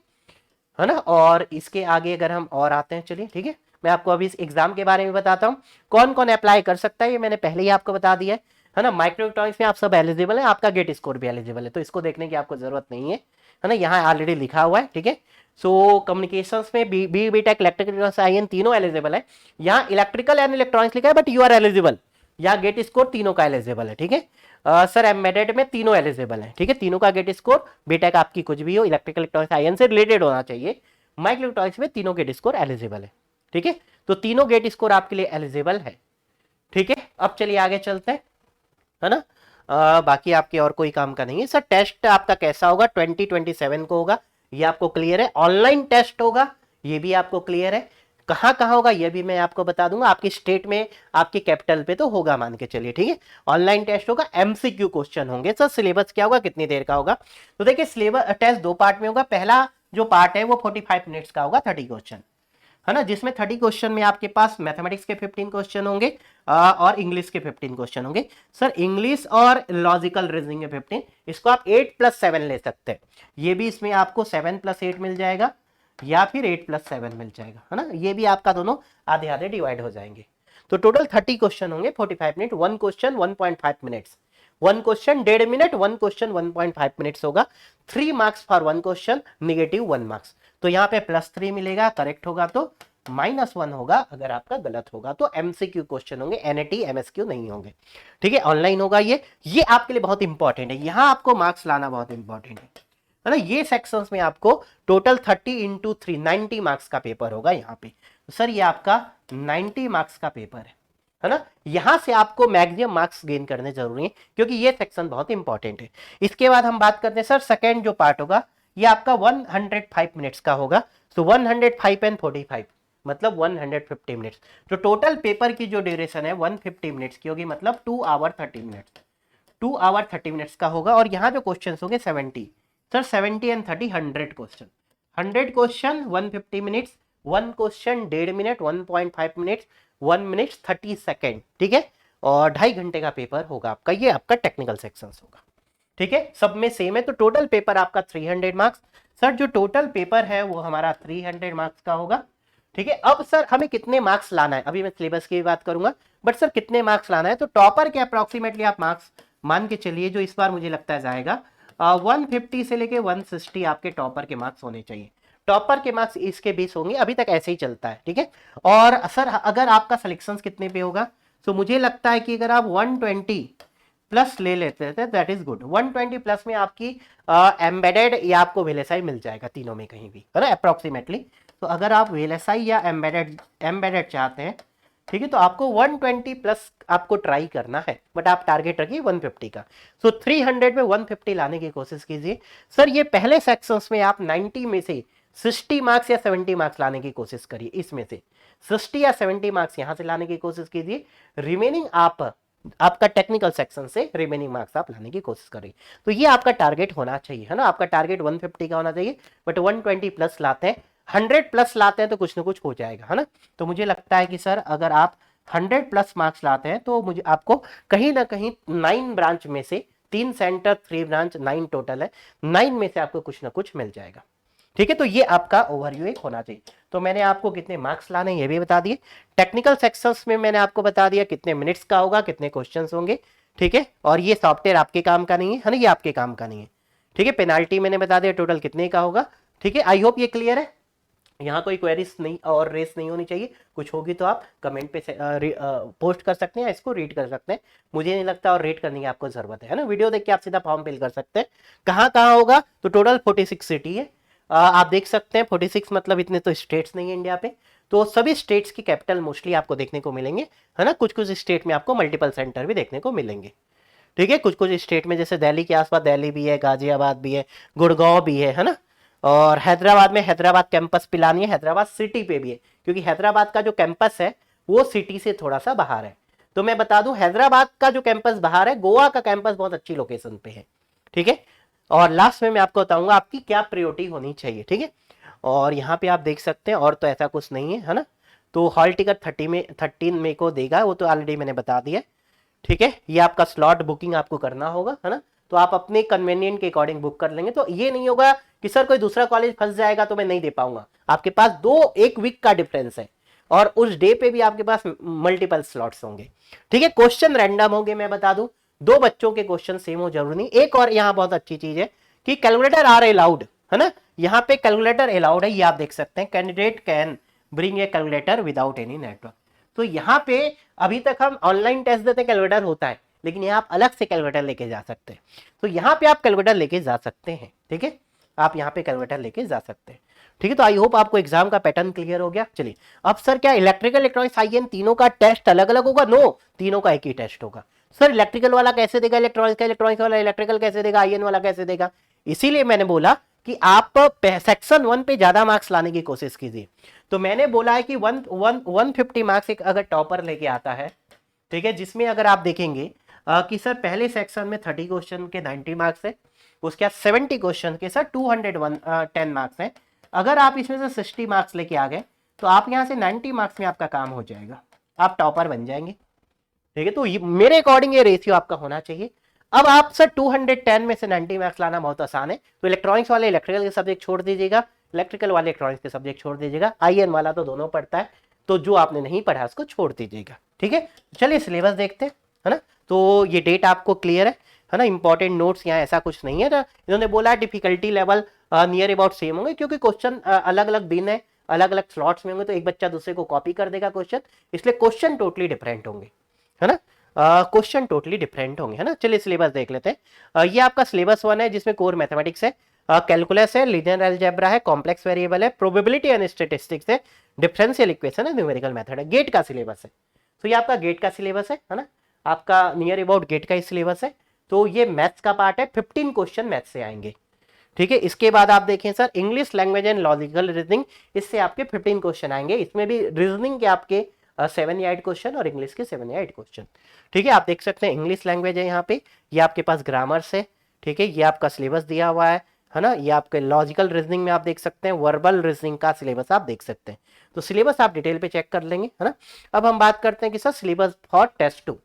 है ना। और इसके आगे अगर हम और आते हैं, चलिए ठीक है, मैं आपको अभी इस एग्जाम के बारे में बताता हूँ कौन कौन अप्लाई कर सकता है, ये मैंने पहले ही आपको बता दिया है ना। माइक्रोइलेक्ट्रॉनिक्स में आप सब एलिजिबल है, आपका गेट स्कोर भी एलिजिबल है, तो इसको देखने की आपको जरूरत नहीं है ना, यहाँ ऑलरेडी लिखा हुआ है, ठीक है। सो कम्युनिकेशंस में बी टेक इलेक्ट्रिकल आईएन तीनों एलिजिबल है, यहाँ इलेक्ट्रिकल एंड इलेक्ट्रॉनिक्स लिखा है बट यू आर एलिजिबल, यहाँ गेट स्कोर तीनों का एलिजिबल है, ठीक है। सर एम्बेडेड में तीनों एलिजिबल है, ठीक है, तीनों का गेट स्कोर बीटेक आपकी कुछ भी हो इलेक्ट्रिकल इलेक्ट्रॉनिक्स आईएन से रिलेटेड होना चाहिए, माइक्रोइलेक्ट्रॉनिक्स में तीनों गेट स्कोर एलिजिबल है, ठीक है। तो तीनों गेट स्कोर आपके लिए एलिजिबल है, ठीक है। अब चलिए आगे चलते हैं, है ना। बाकी आपके और कोई काम का नहीं है। सर टेस्ट आपका कैसा होगा, 2027 को होगा, ये आपको क्लियर है। ऑनलाइन टेस्ट होगा, ये भी आपको क्लियर है। कहां कहां होगा ये भी मैं आपको बता दूंगा, आपकी स्टेट में आपकी कैपिटल पे तो होगा, मान के चलिए, ठीक है। ऑनलाइन टेस्ट होगा, एमसीक्यू क्वेश्चन होंगे। सर सिलेबस क्या होगा, कितनी देर का होगा, तो देखिए सिलेबस टेस्ट दो पार्ट में होगा। पहला जो पार्ट है वो 45 मिनट्स का होगा, 30 क्वेश्चन, है ना, जिसमें 30 क्वेश्चन में आपके पास मैथमेटिक्स के 15 क्वेश्चन होंगे और इंग्लिश के 15 क्वेश्चन होंगे। सर इंग्लिश और लॉजिकल रीजनिंग के 15, इसको आप 8+7 ले सकते हैं, ये भी इसमें आपको 7+8 मिल जाएगा या फिर 8+7 मिल जाएगा, है ना, ये भी आपका दोनों आधे आधे डिवाइड हो जाएंगे। तो टोटल 30 क्वेश्चन होंगे, 45 minute, one question 1.5 minutes, one question 1.5 minute, one question 1.5 minutes होगा। 3 marks for one question, negative 1 marks. तो यहाँ पे +3 मिलेगा, करेक्ट होगा तो -1 होगा, अगर आपका गलत होगा तो एमसीक्यू क्वेश्चन होंगे, एनएटी एमएसक्यू नहीं होंगे, ठीक है। ऑनलाइन होगा ये आपके लिए बहुत इंपॉर्टेंट है, यहाँ आपको मार्क्स लाना बहुत इंपॉर्टेंट है ना। ये सेक्शंस में आपको टोटल 30 × 3 90 मार्क्स का पेपर होगा यहाँ पे। तो सर ये आपका 90 मार्क्स का पेपर है ना, यहां से आपको मैक्सिमम मार्क्स गेन करने जरूरी है क्योंकि ये सेक्शन बहुत इंपॉर्टेंट है। इसके बाद हम बात करते हैं सर सेकंड जो पार्ट होगा, ये आपका 105 मिनट्स का होगा। तो 105 एंड 45 मतलब 150 मिनट्स। तो टोटल पेपर की जो ड्यूरेशन है 150 मिनट्स की होगी, मतलब 2 आवर 30 मिनट्स, 2 आवर 30 मिनट्स का होगा। और यहाँ जो क्वेश्चन होंगे 70, sir 70 and 30 100 question, 100 question 150 minutes, one question 1.5 minute, 1.5 minutes, 1 minute 30 second, ठीक है। और 2.5 घंटे का पेपर होगा आपका, ये आपका टेक्निकल सेक्शंस होगा, ठीक है, सब में सेम है। तो टोटल पेपर आपका 300 मार्क्स। सर जो टोटल पेपर है वो हमारा 300 मार्क्स का होगा, ठीक है। अब सर हमें कितने मार्क्स लाना है, अभी मैं सिलेबस की बात करूंगा, बट सर कितने मार्क्स लाना है, तो टॉपर के अप्रोक्सीमेटली आप मार्क्स मान के चलिए, जो इस बार मुझे लगता है जाएगा 150 से लेके 160 आपके टॉपर के मार्क्स होने चाहिए। टॉपर के मार्क्स इसके 20 होंगे, अभी तक ऐसे ही चलता है, ठीक है। और सर अगर आपका सिलेक्शन कितने पे होगा, तो मुझे लगता है कि अगर आप 120 प्लस ले लेते हैं दैट इज गुड। 120 प्लस में आपकी एम्बेडेड या आपको वीएलएसआई मिल जाएगा, तीनों में कहीं भी, है ना, अप्रोक्सीमेटली। तो अगर आप वीएलएसआई या एम्बेडेड चाहते हैं, ठीक है, तो आपको 120 प्लस आपको ट्राई करना है, बट आप टारगेट रखिए 150 का। सो 300 में 150 लाने की कोशिश कीजिए। सर ये पहले सेक्शंस में आप 90 में से 60 मार्क्स या 70 मार्क्स लाने की कोशिश करिए, इसमें से 60 या 70 मार्क्स यहां से लाने की कोशिश कीजिए। रिमेनिंग आपका टेक्निकल सेक्शन से रिमेनिंग मार्क्स आप लाने की कोशिश करिए। तो ये आपका टारगेट होना चाहिए, है ना, आपका टारगेट 150 का होना चाहिए, बट 120 प्लस लाते हैं, 100 प्लस लाते हैं तो कुछ ना कुछ हो जाएगा, है ना। तो मुझे लगता है कि सर अगर आप 100 प्लस मार्क्स लाते हैं तो मुझे आपको कहीं ना कहीं 9 ब्रांच में से 3 सेंटर 3 ब्रांच 9 टोटल है, 9 में से आपको कुछ ना कुछ मिल जाएगा, ठीक है। तो ये आपका ओवरव्यू एक होना चाहिए। तो मैंने आपको कितने मार्क्स लाने ये भी बता दिए, टेक्निकल सेक्शंस में मैंने आपको बता दिया कितने मिनट्स का होगा, कितने क्वेश्चंस होंगे, ठीक है। और ये सॉफ्टवेयर आपके काम का नहीं है ना, ये आपके काम का नहीं है, ठीक है। पेनाल्टी मैंने बता दिया टोटल कितने का होगा, ठीक है। आई होप ये क्लियर है, यहाँ कोई क्वेरीज नहीं और रेस नहीं होनी चाहिए, कुछ होगी तो आप कमेंट पे पोस्ट कर सकते हैं, इसको रीड कर सकते हैं, मुझे नहीं लगता और रीड करने की आपको जरूरत है ना। वीडियो देख के आप सीधा फॉर्म फिल कर सकते हैं। कहाँ कहाँ होगा, तो टोटल 46 सिटी है, आप देख सकते हैं 46 मतलब इतने तो स्टेट्स नहीं है इंडिया पे, तो सभी स्टेट्स की कैपिटल मोस्टली आपको देखने को मिलेंगे, है ना। कुछ कुछ स्टेट में आपको मल्टीपल सेंटर भी देखने को मिलेंगे, ठीक है। कुछ कुछ स्टेट में जैसे दिल्ली के आसपास दिल्ली भी है, गाजियाबाद भी है, गुड़गांव भी है ना। और हैदराबाद में हैदराबाद कैंपस पिलानी है, हैदराबाद सिटी पे भी है, क्योंकि हैदराबाद का जो कैंपस है वो सिटी से थोड़ा सा बाहर है। तो मैं बता दूं हैदराबाद का जो कैंपस बाहर है, गोवा का कैंपस बहुत अच्छी लोकेशन पे है, ठीक है। और लास्ट में मैं आपको बताऊंगा आपकी क्या प्रायोरिटी होनी चाहिए, ठीक है। और यहाँ पे आप देख सकते हैं और तो ऐसा कुछ नहीं है, है ना। तो हॉल टिकट 13 मई को देगा, वो तो ऑलरेडी मैंने बता दिया, ठीक है, ये आपका स्लॉट बुकिंग आपको करना होगा, है ना। तो आप अपने कन्वीनियंट के अकॉर्डिंग बुक कर लेंगे, तो ये नहीं होगा कि सर कोई दूसरा कॉलेज फंस जाएगा तो मैं नहीं दे पाऊंगा। आपके पास एक वीक का डिफरेंस है और उस डे पे भी आपके पास मल्टीपल स्लॉट्स होंगे। ठीक है, क्वेश्चन रैंडम होंगे, मैं बता दूं, दो बच्चों के क्वेश्चन सेम हो जरूरी नहीं। एक और यहाँ बहुत अच्छी चीज है कि कैलकुलेटर आर अलाउड, है ना, यहाँ पे कैलकुलेटर अलाउड है, ये आप देख सकते हैं, candidate can bring a calculator without any network. तो यहाँ पे अभी तक हम ऑनलाइन टेस्ट देते कैलकुलेटर होता है, लेकिन यहाँ आप अलग से कैलकुलेटर लेके जा सकते हैं। तो यहाँ पे आप कैलकुलेटर लेके जा सकते हैं, ठीक है, आप यहाँ पे कैलकुलेटर लेके जा सकते हैं। ठीक है, तो आई होप आपको एग्जाम का पैटर्न क्लियर हो गया। चलिए, अब सर क्या इलेक्ट्रिकल इलेक्ट्रॉनिक्स आईएन तीनों का टेस्ट अलग अलग होगा? नो, तीनों का एक ही टेस्ट होगा। सर इलेक्ट्रिकल वाला कैसे देगा इलेक्ट्रॉनिक्स का, इलेक्ट्रॉनिक्स वाला इलेक्ट्रिकल कैसे देगा, आईएन वाला कैसे देगा? इसीलिए मैंने बोला कि आप सेक्शन 1 पे ज्यादा मार्क्स लाने की कोशिश कीजिए। तो मैंने बोला है कि 150 मार्क्स एक अगर टॉपर लेके आता है, ठीक है, जिसमें अगर आप देखेंगे कि सर पहले सेक्शन में 30 क्वेश्चन के 90 मार्क्स है, उसके बाद 70 क्वेश्चन के सर 210 मार्क्स है। अगर आप इसमें से 60 मार्क्स लेके आ गए तो आप यहां से 90 मार्क्स में आपका काम हो जाएगा, आप टॉपर बन जाएंगे। ठीक है, तो मेरे अकॉर्डिंग ये रेशियो आपका होना चाहिए। अब आप सर 210 में से 90 मार्क्स लाना बहुत आसान है, तो इलेक्ट्रॉनिक्स वाले इलेक्ट्रिकल के सब्जेक्ट छोड़ दीजिएगा, इलेक्ट्रिकल वाले इलेक्ट्रॉनिक्स के सब्जेक्ट छोड़ दीजिएगा, आईएन वाला तो दोनों पढ़ता है, तो जो आपने नहीं पढ़ा उसको छोड़ दीजिएगा। ठीक है, चलिए सिलेबस देखते हैं, है ना। तो ये डेट आपको क्लियर है ना, इंपॉर्टेंट नोट्स यहाँ ऐसा कुछ नहीं है ना। इन्होंने बोला difficulty level near about same होंगे, क्योंकि क्वेश्चन अलग अलग दिन है, अलग अलग स्लॉट्स में होंगे, तो एक बच्चा दूसरे को कॉपी कर देगा क्वेश्चन, इसलिए क्वेश्चन टोटली डिफरेंट होंगे, है ना, क्वेश्चन टोटली डिफरेंट होंगे, है ना। चलिए सिलेबस देख लेते हैं। ये आपका सिलेबस 1 है, जिसमें कोर मैथमेटिक्स है, कैलकुलस है, लीनियर अलजेब्रा है, कॉम्प्लेक्स वेरिएबल है, प्रोबेबिलिटी एंड स्टैटिस्टिक्स है, डिफरेंशियल इक्वेशन है, न्यूमेरिकल मेथड है, गेट का सिलेबस है। तो ये आपका गेट का सिलेबस है ना, आपका नियर अबाउट गेट का ही सिलेबस है। तो ये मैथ्स का पार्ट है, 15 क्वेश्चन मैथ्स से आएंगे। ठीक है, इसके बाद आप देखें sir English language and logical reasoning, इससे आपके 15 क्वेश्चन आएंगे, इसमें भी रीजनिंग के आपके 7 या 8 क्वेश्चन और इंग्लिश के 7 या 8 क्वेश्चन। ठीक है, आप देख सकते हैं इंग्लिश लैंग्वेज है यहाँ पे, ये आपके पास ग्रामर्स है, ठीक है, ये आपका सिलेबस दिया हुआ है ना। ये आपके लॉजिकल रीजनिंग में आप देख सकते हैं, वर्बल रीजनिंग का सिलेबस आप देख सकते हैं। तो सिलेबस आप डिटेल पे चेक कर लेंगे, है ना। अब हम बात करते हैं कि सर सिलेबस फॉर टेस्ट 2,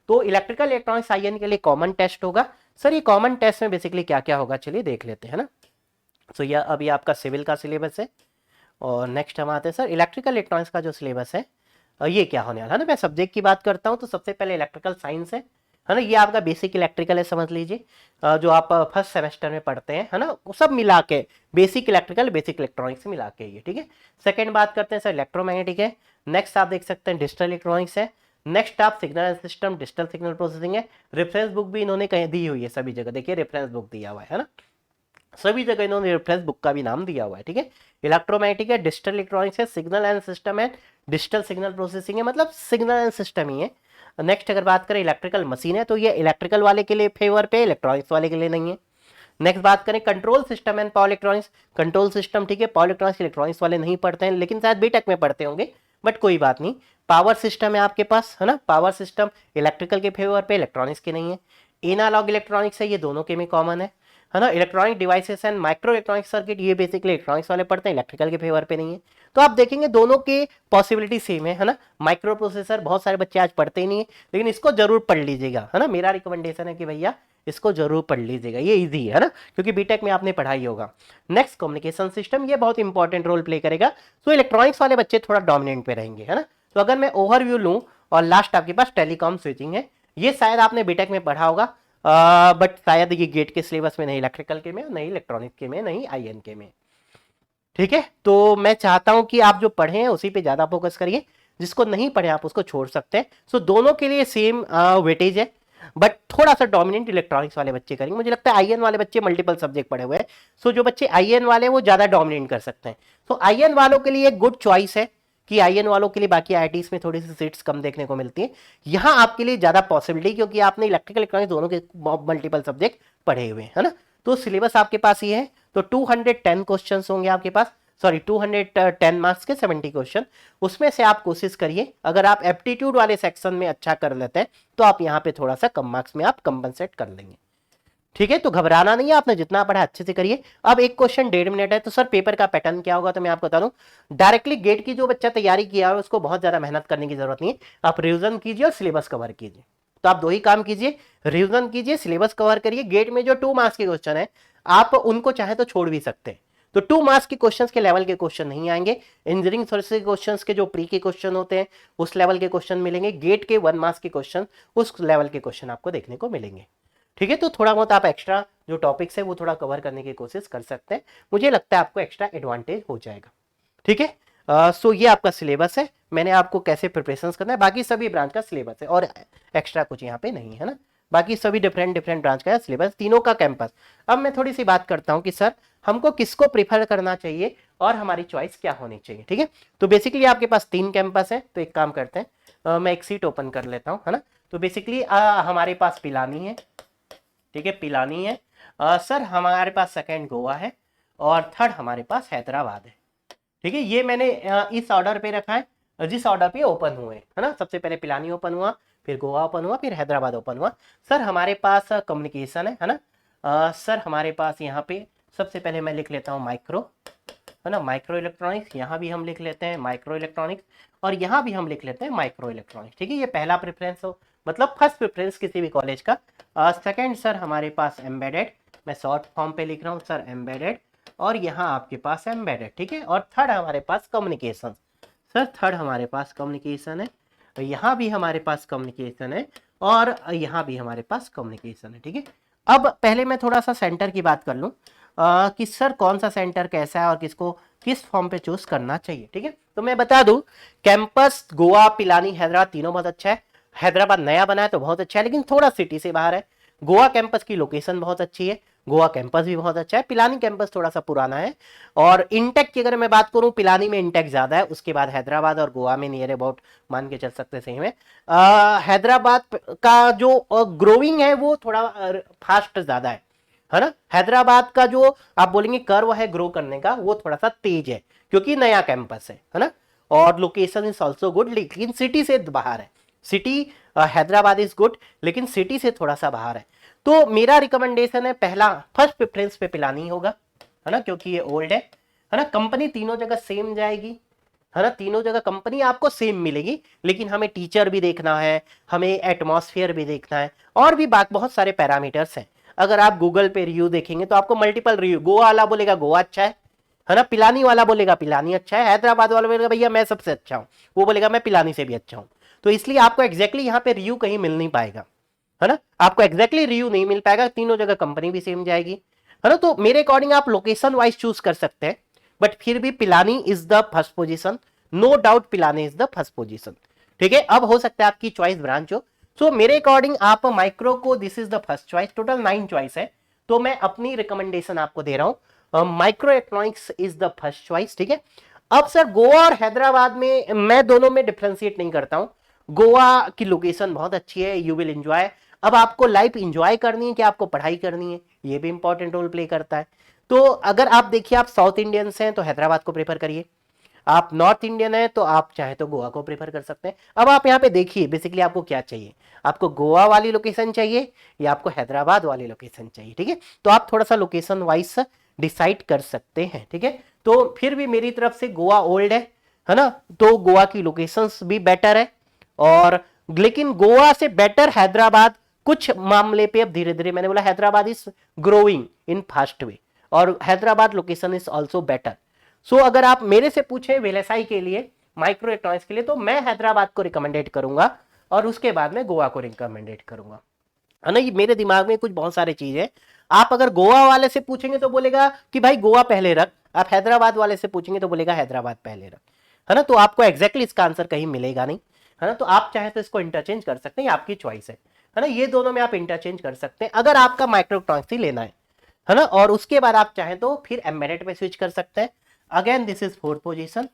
तो इलेक्ट्रिकल इलेक्ट्रॉनिक्स आईएन के लिए कॉमन टेस्ट होगा। सर ये कॉमन टेस्ट में बेसिकली क्या क्या होगा, चलिए देख लेते हैं ना। तो यह अभी आपका सिविल का सिलेबस है, और नेक्स्ट हम आते हैं सर इलेक्ट्रिकल इलेक्ट्रॉनिक्स का जो सिलेबस है, ये क्या होने वाला है ना। मैं सब्जेक्ट की बात करता हूँ, तो सबसे पहले इलेक्ट्रिकल साइंस है ना, ये आपका बेसिक इलेक्ट्रिकल है, समझ लीजिए, जो आप फर्स्ट सेमेस्टर में पढ़ते हैं, है ना, वो सब मिला के बेसिक इलेक्ट्रिकल बेसिक इलेक्ट्रॉनिक्स मिला के ये, ठीक है। सेकंड बात करते हैं सर इलेक्ट्रोमैग्नेटिक है, नेक्स्ट आप देख सकते हैं डिजिटल इलेक्ट्रॉनिक्स है, नेक्स्ट आप signal and system digital signal processing है। रेफरेंस बुक भी इन्होंने कहीं दी हुई है, सभी जगह देखिए रेफरेंस बुक दिया हुआ है ना, सभी जगह इन्होंने रेफरेंस बुक का भी नाम दिया हुआ है, ठीक है। इलेक्ट्रोमैग्नेटिक है, डिजिटल इलेक्ट्रॉनिक्स है, सिग्नल एंड सिस्टम है, डिजिटल सिग्नल प्रोसेसिंग है, मतलब सिग्नल एंड सिस्टम ही है। नेक्स्ट अगर बात करें इलेक्ट्रिकल मशीन है, तो ये इलेक्ट्रिकल वाले के लिए फेवर पे, इलेक्ट्रॉनिक्स वाले के लिए नहीं है। नेक्स्ट बात करें control system and power electronics, control system ठीक है, पावर इलेक्ट्रॉनिक्स इलेक्ट्रॉनिक्स वाले नहीं पढ़ते हैं, लेकिन शायद बीटेक में पढ़ते होंगे, बट कोई बात नहीं। पावर सिस्टम है आपके पास, है ना, पावर सिस्टम इलेक्ट्रिकल के फेवर पे, इलेक्ट्रॉनिक्स के नहीं है। एनालॉग इलेक्ट्रॉनिक्स है, ये दोनों के में कॉमन है ना। Electronic devices and micro electronic circuit, ये बेसिकली इलेक्ट्रॉनिक्स वाले पढ़ते हैं, इलेक्ट्रिकल के फेवर पे नहीं है। तो आप देखेंगे दोनों के पॉसिबिलिटी सेम है ना। माइक्रो प्रोसेसर बहुत सारे बच्चे आज पढ़ते ही नहीं है, लेकिन इसको जरूर पढ़ लीजिएगा, है ना, मेरा रिकमेंडेशन है कि भैया इसको जरूर पढ़ लीजिएगा, ये इजी है ना, क्योंकि बीटेक में आपने पढ़ाई होगा। नेक्स्ट कम्युनिकेशन सिस्टम, ये बहुत इंपॉर्टेंट रोल प्ले करेगा, तो इलेक्ट्रॉनिक्स वाले बच्चे थोड़ा डोमिनेंट पे रहेंगे, है ना। तो अगर मैं ओवरव्यू लूँ, और लास्ट आपके पास टेलीकॉम स्विचिंग है, ये शायद आपने बीटेक में पढ़ा होगा, बट शायद ये गेट के सिलेबस में नहीं, इलेक्ट्रिकल के में नहीं, इलेक्ट्रॉनिक के में नहीं, आईएन के में। ठीक है, तो मैं चाहता हूं कि आप जो पढ़े हैं उसी पे ज्यादा फोकस करिए, जिसको नहीं पढ़े आप उसको छोड़ सकते हैं। सो दोनों के लिए सेम वेटेज है, बट थोड़ा सा डोमिनेंट इलेक्ट्रॉनिक्स वाले बच्चे करेंगे। मुझे लगता है आईएन वाले बच्चे मल्टीपल सब्जेक्ट पढ़े हुए हैं, सो जो बच्चे आईएन वाले हैं वो ज्यादा डोमिनेट कर सकते हैं। तो आईएन वालों के लिए एक गुड चॉइस है कि आईएन वालों के लिए बाकी आईआईटीज में थोड़ी सी सीट्स कम देखने को मिलती है, यहाँ आपके लिए ज्यादा पॉसिबिलिटी, क्योंकि आपने इलेक्ट्रिकल इलेक्ट्रॉनिक्स दोनों के मल्टीपल सब्जेक्ट पढ़े हुए हैं, है ना। तो सिलेबस आपके पास ये है, तो 210 क्वेश्चन होंगे आपके पास, सॉरी 210 मार्क्स के 70 क्वेश्चन, उसमें से आप कोशिश करिए, अगर आप एप्टीट्यूड वाले सेक्शन में अच्छा कर लेते हैं तो आप यहाँ पे थोड़ा सा कम मार्क्स में आप कंपनसेट कर लेंगे। ठीक है, तो घबराना नहीं है, आपने जितना पढ़ा अच्छे से करिए। अब एक क्वेश्चन 1.5 मिनट है, तो सर पेपर का पैटर्न क्या होगा, तो मैं आपको बता दूं, डायरेक्टली गेट की जो बच्चा तैयारी किया है उसको बहुत ज्यादा मेहनत करने की जरूरत नहीं है, आप रिवीजन कीजिए और सिलेबस कवर कीजिए। तो आप 2 ही काम कीजिए, रिवीजन कीजिए, सिलेबस कवर करिए। गेट में जो 2 मार्क्स के क्वेश्चन है आप उनको चाहे तो छोड़ भी सकते हैं, तो 2 मार्क्स के क्वेश्चंस के लेवल के क्वेश्चन नहीं आएंगे। इंजीनियरिंग सोर्सेज के क्वेश्चंस के जो प्री के क्वेश्चन होते हैं उस लेवल के क्वेश्चन मिलेंगे। गेट के 1 मार्क्स के क्वेश्चन उस लेवल के क्वेश्चन आपको देखने को मिलेंगे। ठीक है, तो थोड़ा बहुत आप एक्स्ट्रा जो टॉपिक्स है वो थोड़ा कवर करने की कोशिश कर सकते हैं, मुझे लगता है आपको एक्स्ट्रा एडवांटेज हो जाएगा। ठीक है, सो ये आपका सिलेबस है, मैंने आपको कैसे प्रिपरेशन करना है, बाकी सभी ब्रांच का सिलेबस है और एक्स्ट्रा कुछ यहाँ पे नहीं है ना, बाकी सभी डिफरेंट डिफरेंट ब्रांच का सिलेबस, तीनों का कैंपस। अब मैं थोड़ी सी बात करता हूँ कि सर हमको किसको प्रीफर करना चाहिए और हमारी चॉइस क्या होनी चाहिए। ठीक है, तो बेसिकली आपके पास 3 कैंपस है, तो एक काम करते हैं, मैं एक सीट ओपन कर लेता हूँ, है ना। तो बेसिकली हमारे पास पिलानी है, ठीक है, पिलानी है। सर हमारे पास सेकंड गोवा है और थर्ड हमारे पास हैदराबाद है। ठीक है, ये मैंने इस ऑर्डर पे रखा है जिस ऑर्डर पे ओपन हुए, है ना। सबसे पहले पिलानी ओपन हुआ, फिर गोवा ओपन हुआ, फिर हैदराबाद ओपन हुआ। सर हमारे पास कम्युनिकेशन है ना। सर हमारे पास यहाँ पे सबसे पहले मैं लिख लेता हूँ माइक्रो, है ना, माइक्रो इलेक्ट्रॉनिक्स। यहाँ भी हम लिख लेते हैं माइक्रो इलेक्ट्रॉनिक्स और यहाँ भी हम लिख लेते हैं माइक्रो इलेक्ट्रॉनिक्स। ठीक है, ये पहला प्रेफरेंस हो, मतलब फर्स्ट प्रेफरेंस किसी भी कॉलेज का। सेकेंड सर हमारे पास एम्बेडेड, मैं शॉर्ट फॉर्म पे लिख रहा हूँ सर एम्बेडेड, और यहाँ आपके पास एम्बेडेड। ठीक है, और थर्ड हमारे पास कम्युनिकेशन, सर थर्ड हमारे पास कम्युनिकेशन है, यहाँ भी हमारे पास कम्युनिकेशन है और यहाँ भी हमारे पास कम्युनिकेशन है। ठीक है, अब पहले मैं थोड़ा सा सेंटर की बात कर लूँ कि सर कौन सा सेंटर कैसा है और किसको किस फॉर्म पे चूज करना चाहिए। ठीक है, तो मैं बता दूं कैंपस गोवा, पिलानी, हैदराबाद तीनों बहुत अच्छा है। हैदराबाद नया बना है तो बहुत अच्छा है, लेकिन थोड़ा सिटी से बाहर है। गोवा कैंपस की लोकेशन बहुत अच्छी है, गोवा कैंपस भी बहुत अच्छा है। पिलानी कैंपस थोड़ा सा पुराना है, और इंटेक की अगर मैं बात करूं पिलानी में इंटेक ज्यादा है, उसके बाद हैदराबाद और गोवा में नियर अबाउट मान के चल सकते सही में। हैदराबाद का जो ग्रोइंग है वो थोड़ा फास्ट ज्यादा है ना। हैदराबाद का जो आप बोलेंगे कर्व है ग्रो करने का वो थोड़ा सा तेज है, क्योंकि नया कैंपस है ना। और लोकेशन इज ऑल्सो गुड, लेकिन सिटी से बाहर है। सिटी हैदराबाद इज गुड, लेकिन सिटी से थोड़ा सा बाहर है। तो मेरा रिकमेंडेशन है पहला फर्स्ट प्रेफरेंस पे पिलानी होगा, है ना, क्योंकि ये ओल्ड है ना। कंपनी तीनों जगह सेम जाएगी, है ना, तीनों जगह कंपनी आपको सेम मिलेगी, लेकिन हमें टीचर भी देखना है, हमें एटमॉस्फेयर भी देखना है, और भी बहुत सारे पैरामीटर्स हैं। अगर आप गूगल पे रिव्यू देखेंगे तो आपको मल्टीपल रिव्यू, गोवा वाला बोलेगा गोवा अच्छा है ना, पिलानी वाला बोलेगा पिलानी अच्छा है, हैदराबाद वाला बोलेगा भैया मैं सबसे अच्छा हूँ, वो बोलेगा मैं पिलानी से भी अच्छा हूँ। तो इसलिए आपको एग्जैक्टली यहाँ पे रिव्यू कहीं मिल नहीं पाएगा, है ना, आपको एग्जैक्टली रिव्यू नहीं मिल पाएगा, तीनों जगह कंपनी भी सेम जाएगी, है ना। तो मेरे अकॉर्डिंग आप लोकेशन वाइज चूज कर सकते हैं, बट फिर भी Pilani is the first position, no doubt Pilani is the first position. ठीक है, अब हो सकता है आपकी चॉइस ब्रांच हो। सो मेरे अकॉर्डिंग आप माइक्रो को this is the first choice, total 9 choice है, तो मैं अपनी रिकमेंडेशन आपको दे रहा हूं, micro electronics is the first choice. ठीक है, अब सर गोवा और हैदराबाद में मैं दोनों में डिफ्रेंशिएट नहीं करता हूं। गोवा की लोकेशन बहुत अच्छी है, यू विल एंजॉय। अब आपको लाइफ एंजॉय करनी है कि आपको पढ़ाई करनी है, ये भी इंपॉर्टेंट रोल प्ले करता है। तो अगर आप देखिए आप साउथ इंडियंस हैं तो हैदराबाद को प्रेफर करिए, आप नॉर्थ इंडियन है तो आप चाहे तो गोवा को प्रेफर कर सकते हैं। अब आप यहाँ पे देखिए बेसिकली आपको क्या चाहिए, आपको गोवा वाली लोकेशन चाहिए या आपको हैदराबाद वाली लोकेशन चाहिए। ठीक है, तो आप थोड़ा सा लोकेशन वाइज डिसाइड कर सकते हैं। ठीक है, तो फिर भी मेरी तरफ से गोवा ओल्ड है ना, तो गोवा की लोकेशंस भी बेटर है, और लेकिन गोवा से बेटर हैदराबाद कुछ मामले पे। अब धीरे धीरे मैंने बोला Hyderabad is growing in fast way, और Hyderabad location is also better. So अगर आप मेरे से पूछे वेलेसाई के लिए, माइक्रो इलेक्ट्रॉनिक्स के लिए, तो मैं हैदराबाद को रिकमेंडेड करूंगा और उसके बाद में गोवा को रिकमेंडेड करूंगा, है ना। ये मेरे दिमाग में कुछ बहुत सारी चीज है। आप अगर गोवा वाले से पूछेंगे तो बोलेगा कि भाई गोवा पहले रख, आप हैदराबाद वाले से पूछेंगे तो बोलेगा हैदराबाद पहले रख, है ना। तो आपको एग्जैक्टली इसका आंसर कहीं मिलेगा नहीं, है ना। तो आप चाहे तो इसको इंटरचेंज कर सकते हैं, आपकी चॉइस है ना। ये दोनों में आप इंटरचेंज कर सकते हैं अगर आपका माइक्रो इलेक्ट्रॉनिक्स ही लेना है ना। और उसके बाद आप चाहें तो फिर एम्बेडेड पे स्विच कर सकते हैं। Again this is 4th position,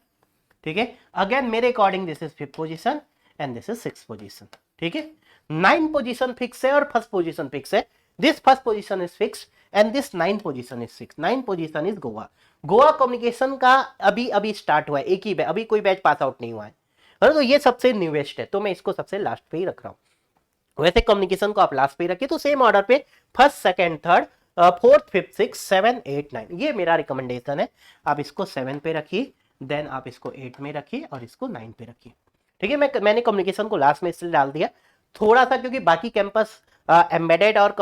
ठीक है। अगेन मेरे according this is 5th position and this is 6th position. ठीक है, 9 पोजीशन फिक्स है और फर्स्ट पोजीशन फिक्स है। This first position is fixed and this 9 position is fix. 9 position is Goa. Goa communication का अभी अभी स्टार्ट हुआ है, एक ही अभी कोई बैच पास आउट नहीं हुआ है, तो ये सबसे न्यूएस्ट है, तो मैं इसको सबसे लास्ट पे ही रख रहा हूं। वैसे कम्युनिकेशन को आप लास्ट पे रखिए, तो सेम ऑर्डर पे first, second, third, 4th, 5th, 6th, 7, 8, 9 ये मेरा रिकमेंडेशन है। आप इसको 7 पे रखिए, देन आप इसको 8 में रखिए और इसको 9 पे रखिए। ठीक है, मैंने कम्युनिकेशन को लास्ट में इसलिए डाल दिया थोड़ा सा, क्योंकि बाकी कैंपस एम्बेडेड और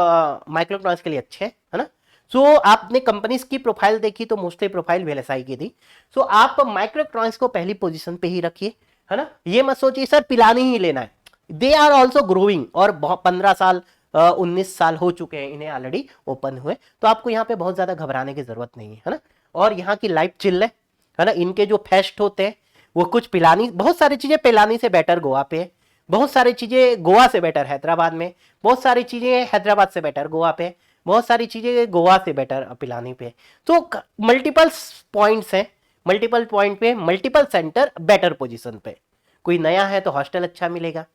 माइक्रोइलेक्ट्रॉनिक्स के लिए अच्छे हैं, है ना। सो आपने कंपनीज की प्रोफाइल देखी तो मोस्टली प्रोफाइल वीएलएसआई की थी। सो आप माइक्रोइलेक्ट्रॉनिक्स को पहली पोजीशन पे ही रखिए, है ना। ये मत सोचिए सर पिलानी ही लेना है, दे आर ऑल्सो ग्रोइंग, और 15 साल 19 साल हो चुके हैं इन्हें ऑलरेडी ओपन हुए, तो आपको यहाँ पे बहुत ज्यादा घबराने की जरूरत नहीं है ना। और यहाँ की लाइफ चिल है ना। इनके जो फेस्ट होते हैं वो कुछ पिलानी, बहुत सारी चीजें पिलानी से बेटर गोवा पे है, बहुत सारी चीजें गोवा से बेटर हैदराबाद में, बहुत सारी चीजें हैदराबाद से बेटर गोवा पे, बहुत सारी चीजें गोवा से बेटर पिलानी पे। तो मल्टीपल पॉइंट्स हैं, मल्टीपल पॉइंट पे मल्टीपल सेंटर बेटर पोजीशन पे। कोई नया है तो हॉस्टल अच्छा मिलेगा,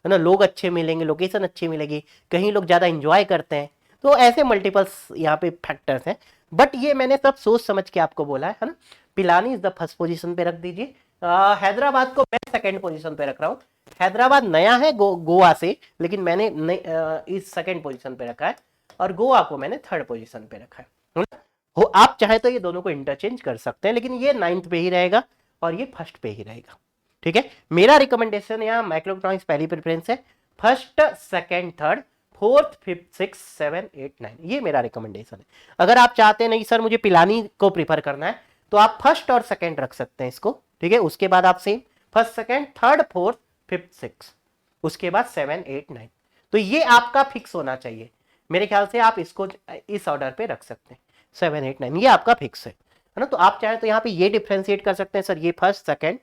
है ना, लोग अच्छे मिलेंगे, लोकेशन अच्छी मिलेगी, कहीं लोग ज्यादा इंजॉय करते हैं। तो ऐसे मल्टीपल्स यहाँ पे फैक्टर्स हैं, बट ये मैंने सब सोच समझ के आपको बोला है ना। Pilani is the first position पे रख दीजिए, हैदराबाद को मैं सेकंड पोजीशन पे रख रहा हूँ। हैदराबाद नया है गोवा से, लेकिन मैंने इस सेकंड पोजीशन पे रखा है, और गोवा को मैंने थर्ड पोजीशन पे रखा है। हो आप चाहे तो ये दोनों को इंटरचेंज कर सकते हैं, लेकिन ये 9th पे ही रहेगा और ये फर्स्ट पे ही रहेगा, ठीक है। मेरा रिकमेंडेशन यहाँ माइक्रोइलेक्ट्रॉनिक्स पहली प्रेफरेंस है, first second third fourth fifth six 7 8 9, ये मेरा रिकमेंडेशन है। अगर आप चाहते हैं नहीं सर मुझे पिलानी को प्रीफर करना है, तो आप फर्स्ट और सेकंड रख सकते हैं इसको, ठीक है। उसके बाद आप same first second third fourth fifth six, उसके बाद 7 8 9, तो ये आपका फिक्स होना चाहिए। मेरे ख्याल से आप इसको इस ऑर्डर पे रख सकते हैं, 7 8 9 ये आपका फिक्स है ना। तो आप चाहे तो यहाँ पे ये डिफ्रेंशिएट कर सकते हैं, सर ये first second,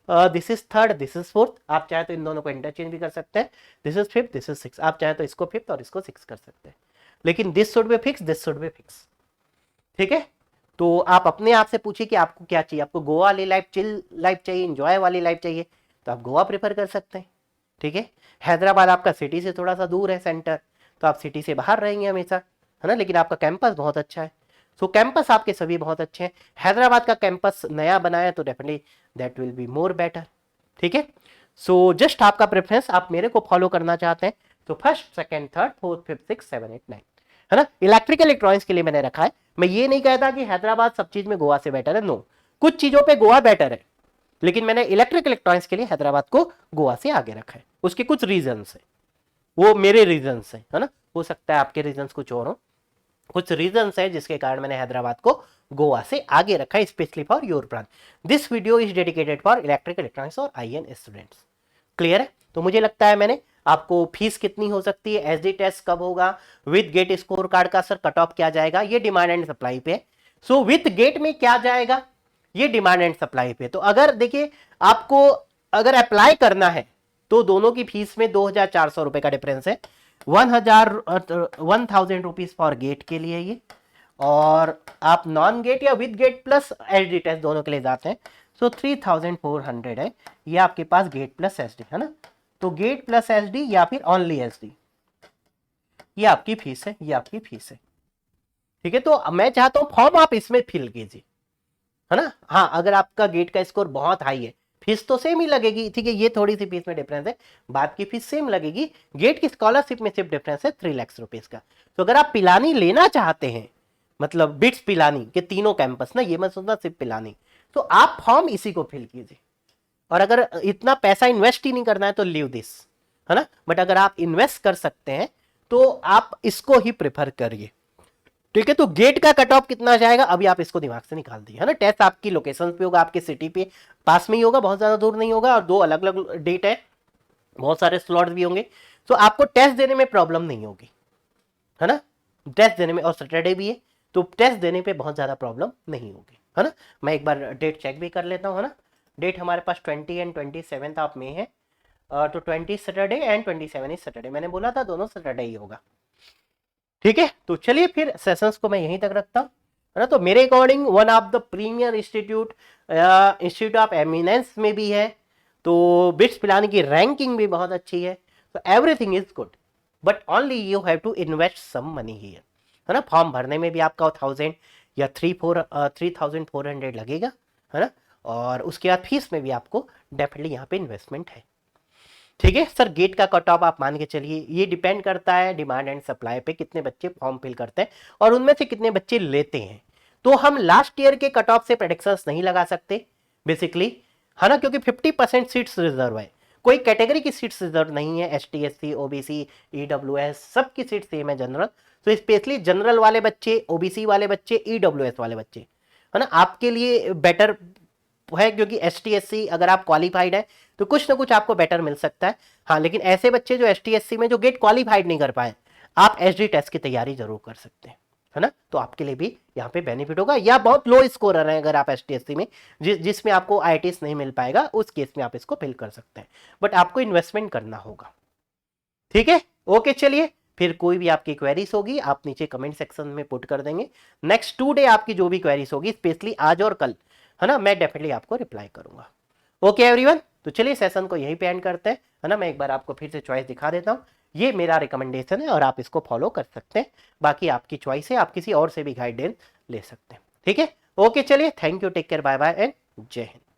this is third, this is fourth. आप चाहे तो इन दोनों को इंटरचेंज भी कर सकते हैं, this is fifth, this is six. आप चाहे तो इसको फिफ्थ और इसको सिक्स कर सकते हैं, लेकिन this should be fix, this should be fix, ठीक है। तो आप अपने आप से पूछिए कि आपको क्या चाहिए, आपको गोवा वाली लाइफ, चिल लाइफ चाहिए, इंजॉय वाली लाइफ चाहिए, तो आप गोवा प्रेफर कर सकते हैं, ठीक है। हैदराबाद आपका सिटी से थोड़ा सा दूर है सेंटर, तो आप सिटी से बाहर रहेंगे हमेशा, है ना, लेकिन आपका कैंपस बहुत अच्छा है। सो कैंपस आपके सभी बहुत अच्छे हैं। हैदराबाद का कैंपस नया बना है तो definitely that will be more better, ठीक है। सो जस्ट आपका प्रेफरेंस, आप मेरे को फॉलो करना चाहते हैं तो first second third fourth fifth six 7 8 9, है ना। इलेक्ट्रिकल इलेक्ट्रॉनिक्स के लिए मैंने रखा है। मैं ये नहीं कहता कि हैदराबाद सब चीज में गोवा से बेटर है, नो, कुछ चीजों पे गोवा बेटर है, लेकिन मैंने इलेक्ट्रिकल इलेक्ट्रॉनिक्स के लिए हैदराबाद को गोवा से आगे रखा है। उसके कुछ रीजंस है, वो मेरे रीजंस है ना। हो सकता है आपके रीजंस कुछ और हो, कुछ रीजंस है जिसके कारण मैंने हैदराबाद को गोवा से आगे रखा है, specially for your branch. This video is dedicated for electrical electronics और आईएन स्टूडेंट्स। क्लियर है। तो मुझे लगता है मैंने आपको फीस कितनी हो सकती है, एसडी टेस्ट कब होगा, विद गेट स्कोर कार्ड का सर कट ऑफ क्या जाएगा, ये डिमांड एंड सप्लाई पे। सो विद गेट में क्या जाएगा, ये डिमांड एंड सप्लाई पे। तो अगर देखिए आपको अगर अप्लाई करना है तो दोनों की फीस में 2400 रुपए का डिफरेंस है, 1000 रुपीज फॉर गेट के लिए ये, और आप non GATE or with GATE plus SD test दोनों के लिए जाते हैं सो 3400 है, ये आपके पास गेट प्लस एसडी है ना। तो गेट प्लस एसडी या फिर ओनली एसडी, ये आपकी फीस है, ये आपकी फीस है, ठीक है। तो मैं चाहता हूं फॉर्म आप इसमें फिल कीजिए, है ना। हाँ अगर आपका गेट का स्कोर बहुत हाई है, फीस तो सेम ही लगेगी, ठीक है। ये थोड़ी सी फीस में डिफरेंस है, बाद की फीस सेम लगेगी। गेट की स्कॉलरशिप में सिर्फ डिफरेंस है 3 लाख रुपीज का। तो अगर आप पिलानी लेना चाहते हैं, मतलब बिट्स पिलानी के तीनों कैंपस ना, ये मत सोचना सिर्फ पिलानी, तो आप फॉर्म इसी को फिल कीजिए। और अगर इतना पैसा इन्वेस्ट ही नहीं करना है तो लीव दिस, है ना। बट अगर आप इन्वेस्ट कर सकते हैं तो आप इसको ही प्रेफर करिए, ठीक है। तो गेट का कट ऑफ कितना जाएगा अभी आप इसको दिमाग से निकाल दिए, है ना। टेस्ट आपकी लोकेशन पे होगा, आपके सिटी पे पास में ही होगा, बहुत ज्यादा दूर नहीं होगा, और 2 अलग अलग डेट है, बहुत सारे स्लॉट भी होंगे, तो आपको टेस्ट देने में प्रॉब्लम नहीं होगी, है ना। टेस्ट देने में, और सैटरडे भी है तो टेस्ट देने पे बहुत ज्यादा प्रॉब्लम नहीं होगी, है ना। मैं एक बार डेट चेक भी कर लेता हूँ, है ना। डेट हमारे पास 20 एंड 27 ऑफ मई है, तो 20 सैटरडे एंड 27 इज सैटरडे, मैंने बोला था दोनों सैटरडे ही होगा, ठीक है। तो चलिए फिर सेशंस को मैं यहीं तक रखता हूं, है ना। तो मेरे according one of the premier institute, institute of eminence में भी है, तो बिट्स पिलानी की रैंकिंग भी बहुत अच्छी है, तो everything is good, but only you have to invest some money here, है ना। फॉर्म भरने में भी आपका 1000 या 3400 लगेगा, है ना। और उसके बाद फीस में भी आपको डेफिनेटली यहाँ पे इन्वेस्टमेंट है, ठीक है। सर गेट का कट ऑफ आप मान के चलिए, ये डिपेंड करता है डिमांड एंड सप्लाई पे, कितने बच्चे फॉर्म फिल करते हैं और उनमें से कितने बच्चे लेते हैं। तो हम लास्ट ईयर के कट ऑफ से प्रेडिक्शंस नहीं लगा सकते बेसिकली, है ना, क्योंकि 50% सीट्स रिजर्व है। कोई कैटेगरी की सीट्स रिजर्व नहीं है, ST SC OBC EWS सबकी सीट सेम है जनरल। तो स्पेशली जनरल वाले बच्चे, OBC वाले बच्चे, EWS वाले बच्चे, है ना, आपके लिए बेटर है, क्योंकि ST SC अगर आप क्वालिफाइड है तो कुछ ना कुछ आपको बेटर मिल सकता है। हाँ, लेकिन ऐसे बच्चे जो ST SC में जो गेट क्वालिफाइड नहीं कर पाए, आप SD टेस्ट की तैयारी जरूर कर सकते हैं, है ना, तो आपके लिए भी यहाँ पे बेनिफिट होगा। या बहुत लो स्कोरर है अगर आप ST SC में, जिसमें आपको IITs नहीं मिल पाएगा, उस केस में आप इसको फिल कर सकते हैं, बट आपको इन्वेस्टमेंट करना होगा। ठीक है, ओके, चलिए फिर कोई भी आपकी क्वेरीज होगी आप नीचे कमेंट सेक्शन में पुट कर देंगे। नेक्स्ट 2 डे आपकी जो भी क्वेरीज होगी, स्पेशली आज और कल, है ना, मैं डेफिनेटली आपको रिप्लाई करूंगा। ओके एवरीवन, तो चलिए सेशन को यहीं पे एंड करते हैं, है ना। मैं एक बार आपको फिर से चॉइस दिखा देता हूँ, ये मेरा रिकमेंडेशन है और आप इसको फॉलो कर सकते हैं, बाकी आपकी चॉइस है, आप किसी और से भी गाइडेंस ले सकते हैं। ठीक है, ओके, चलिए, thank you, take care, bye bye and जय हिंद।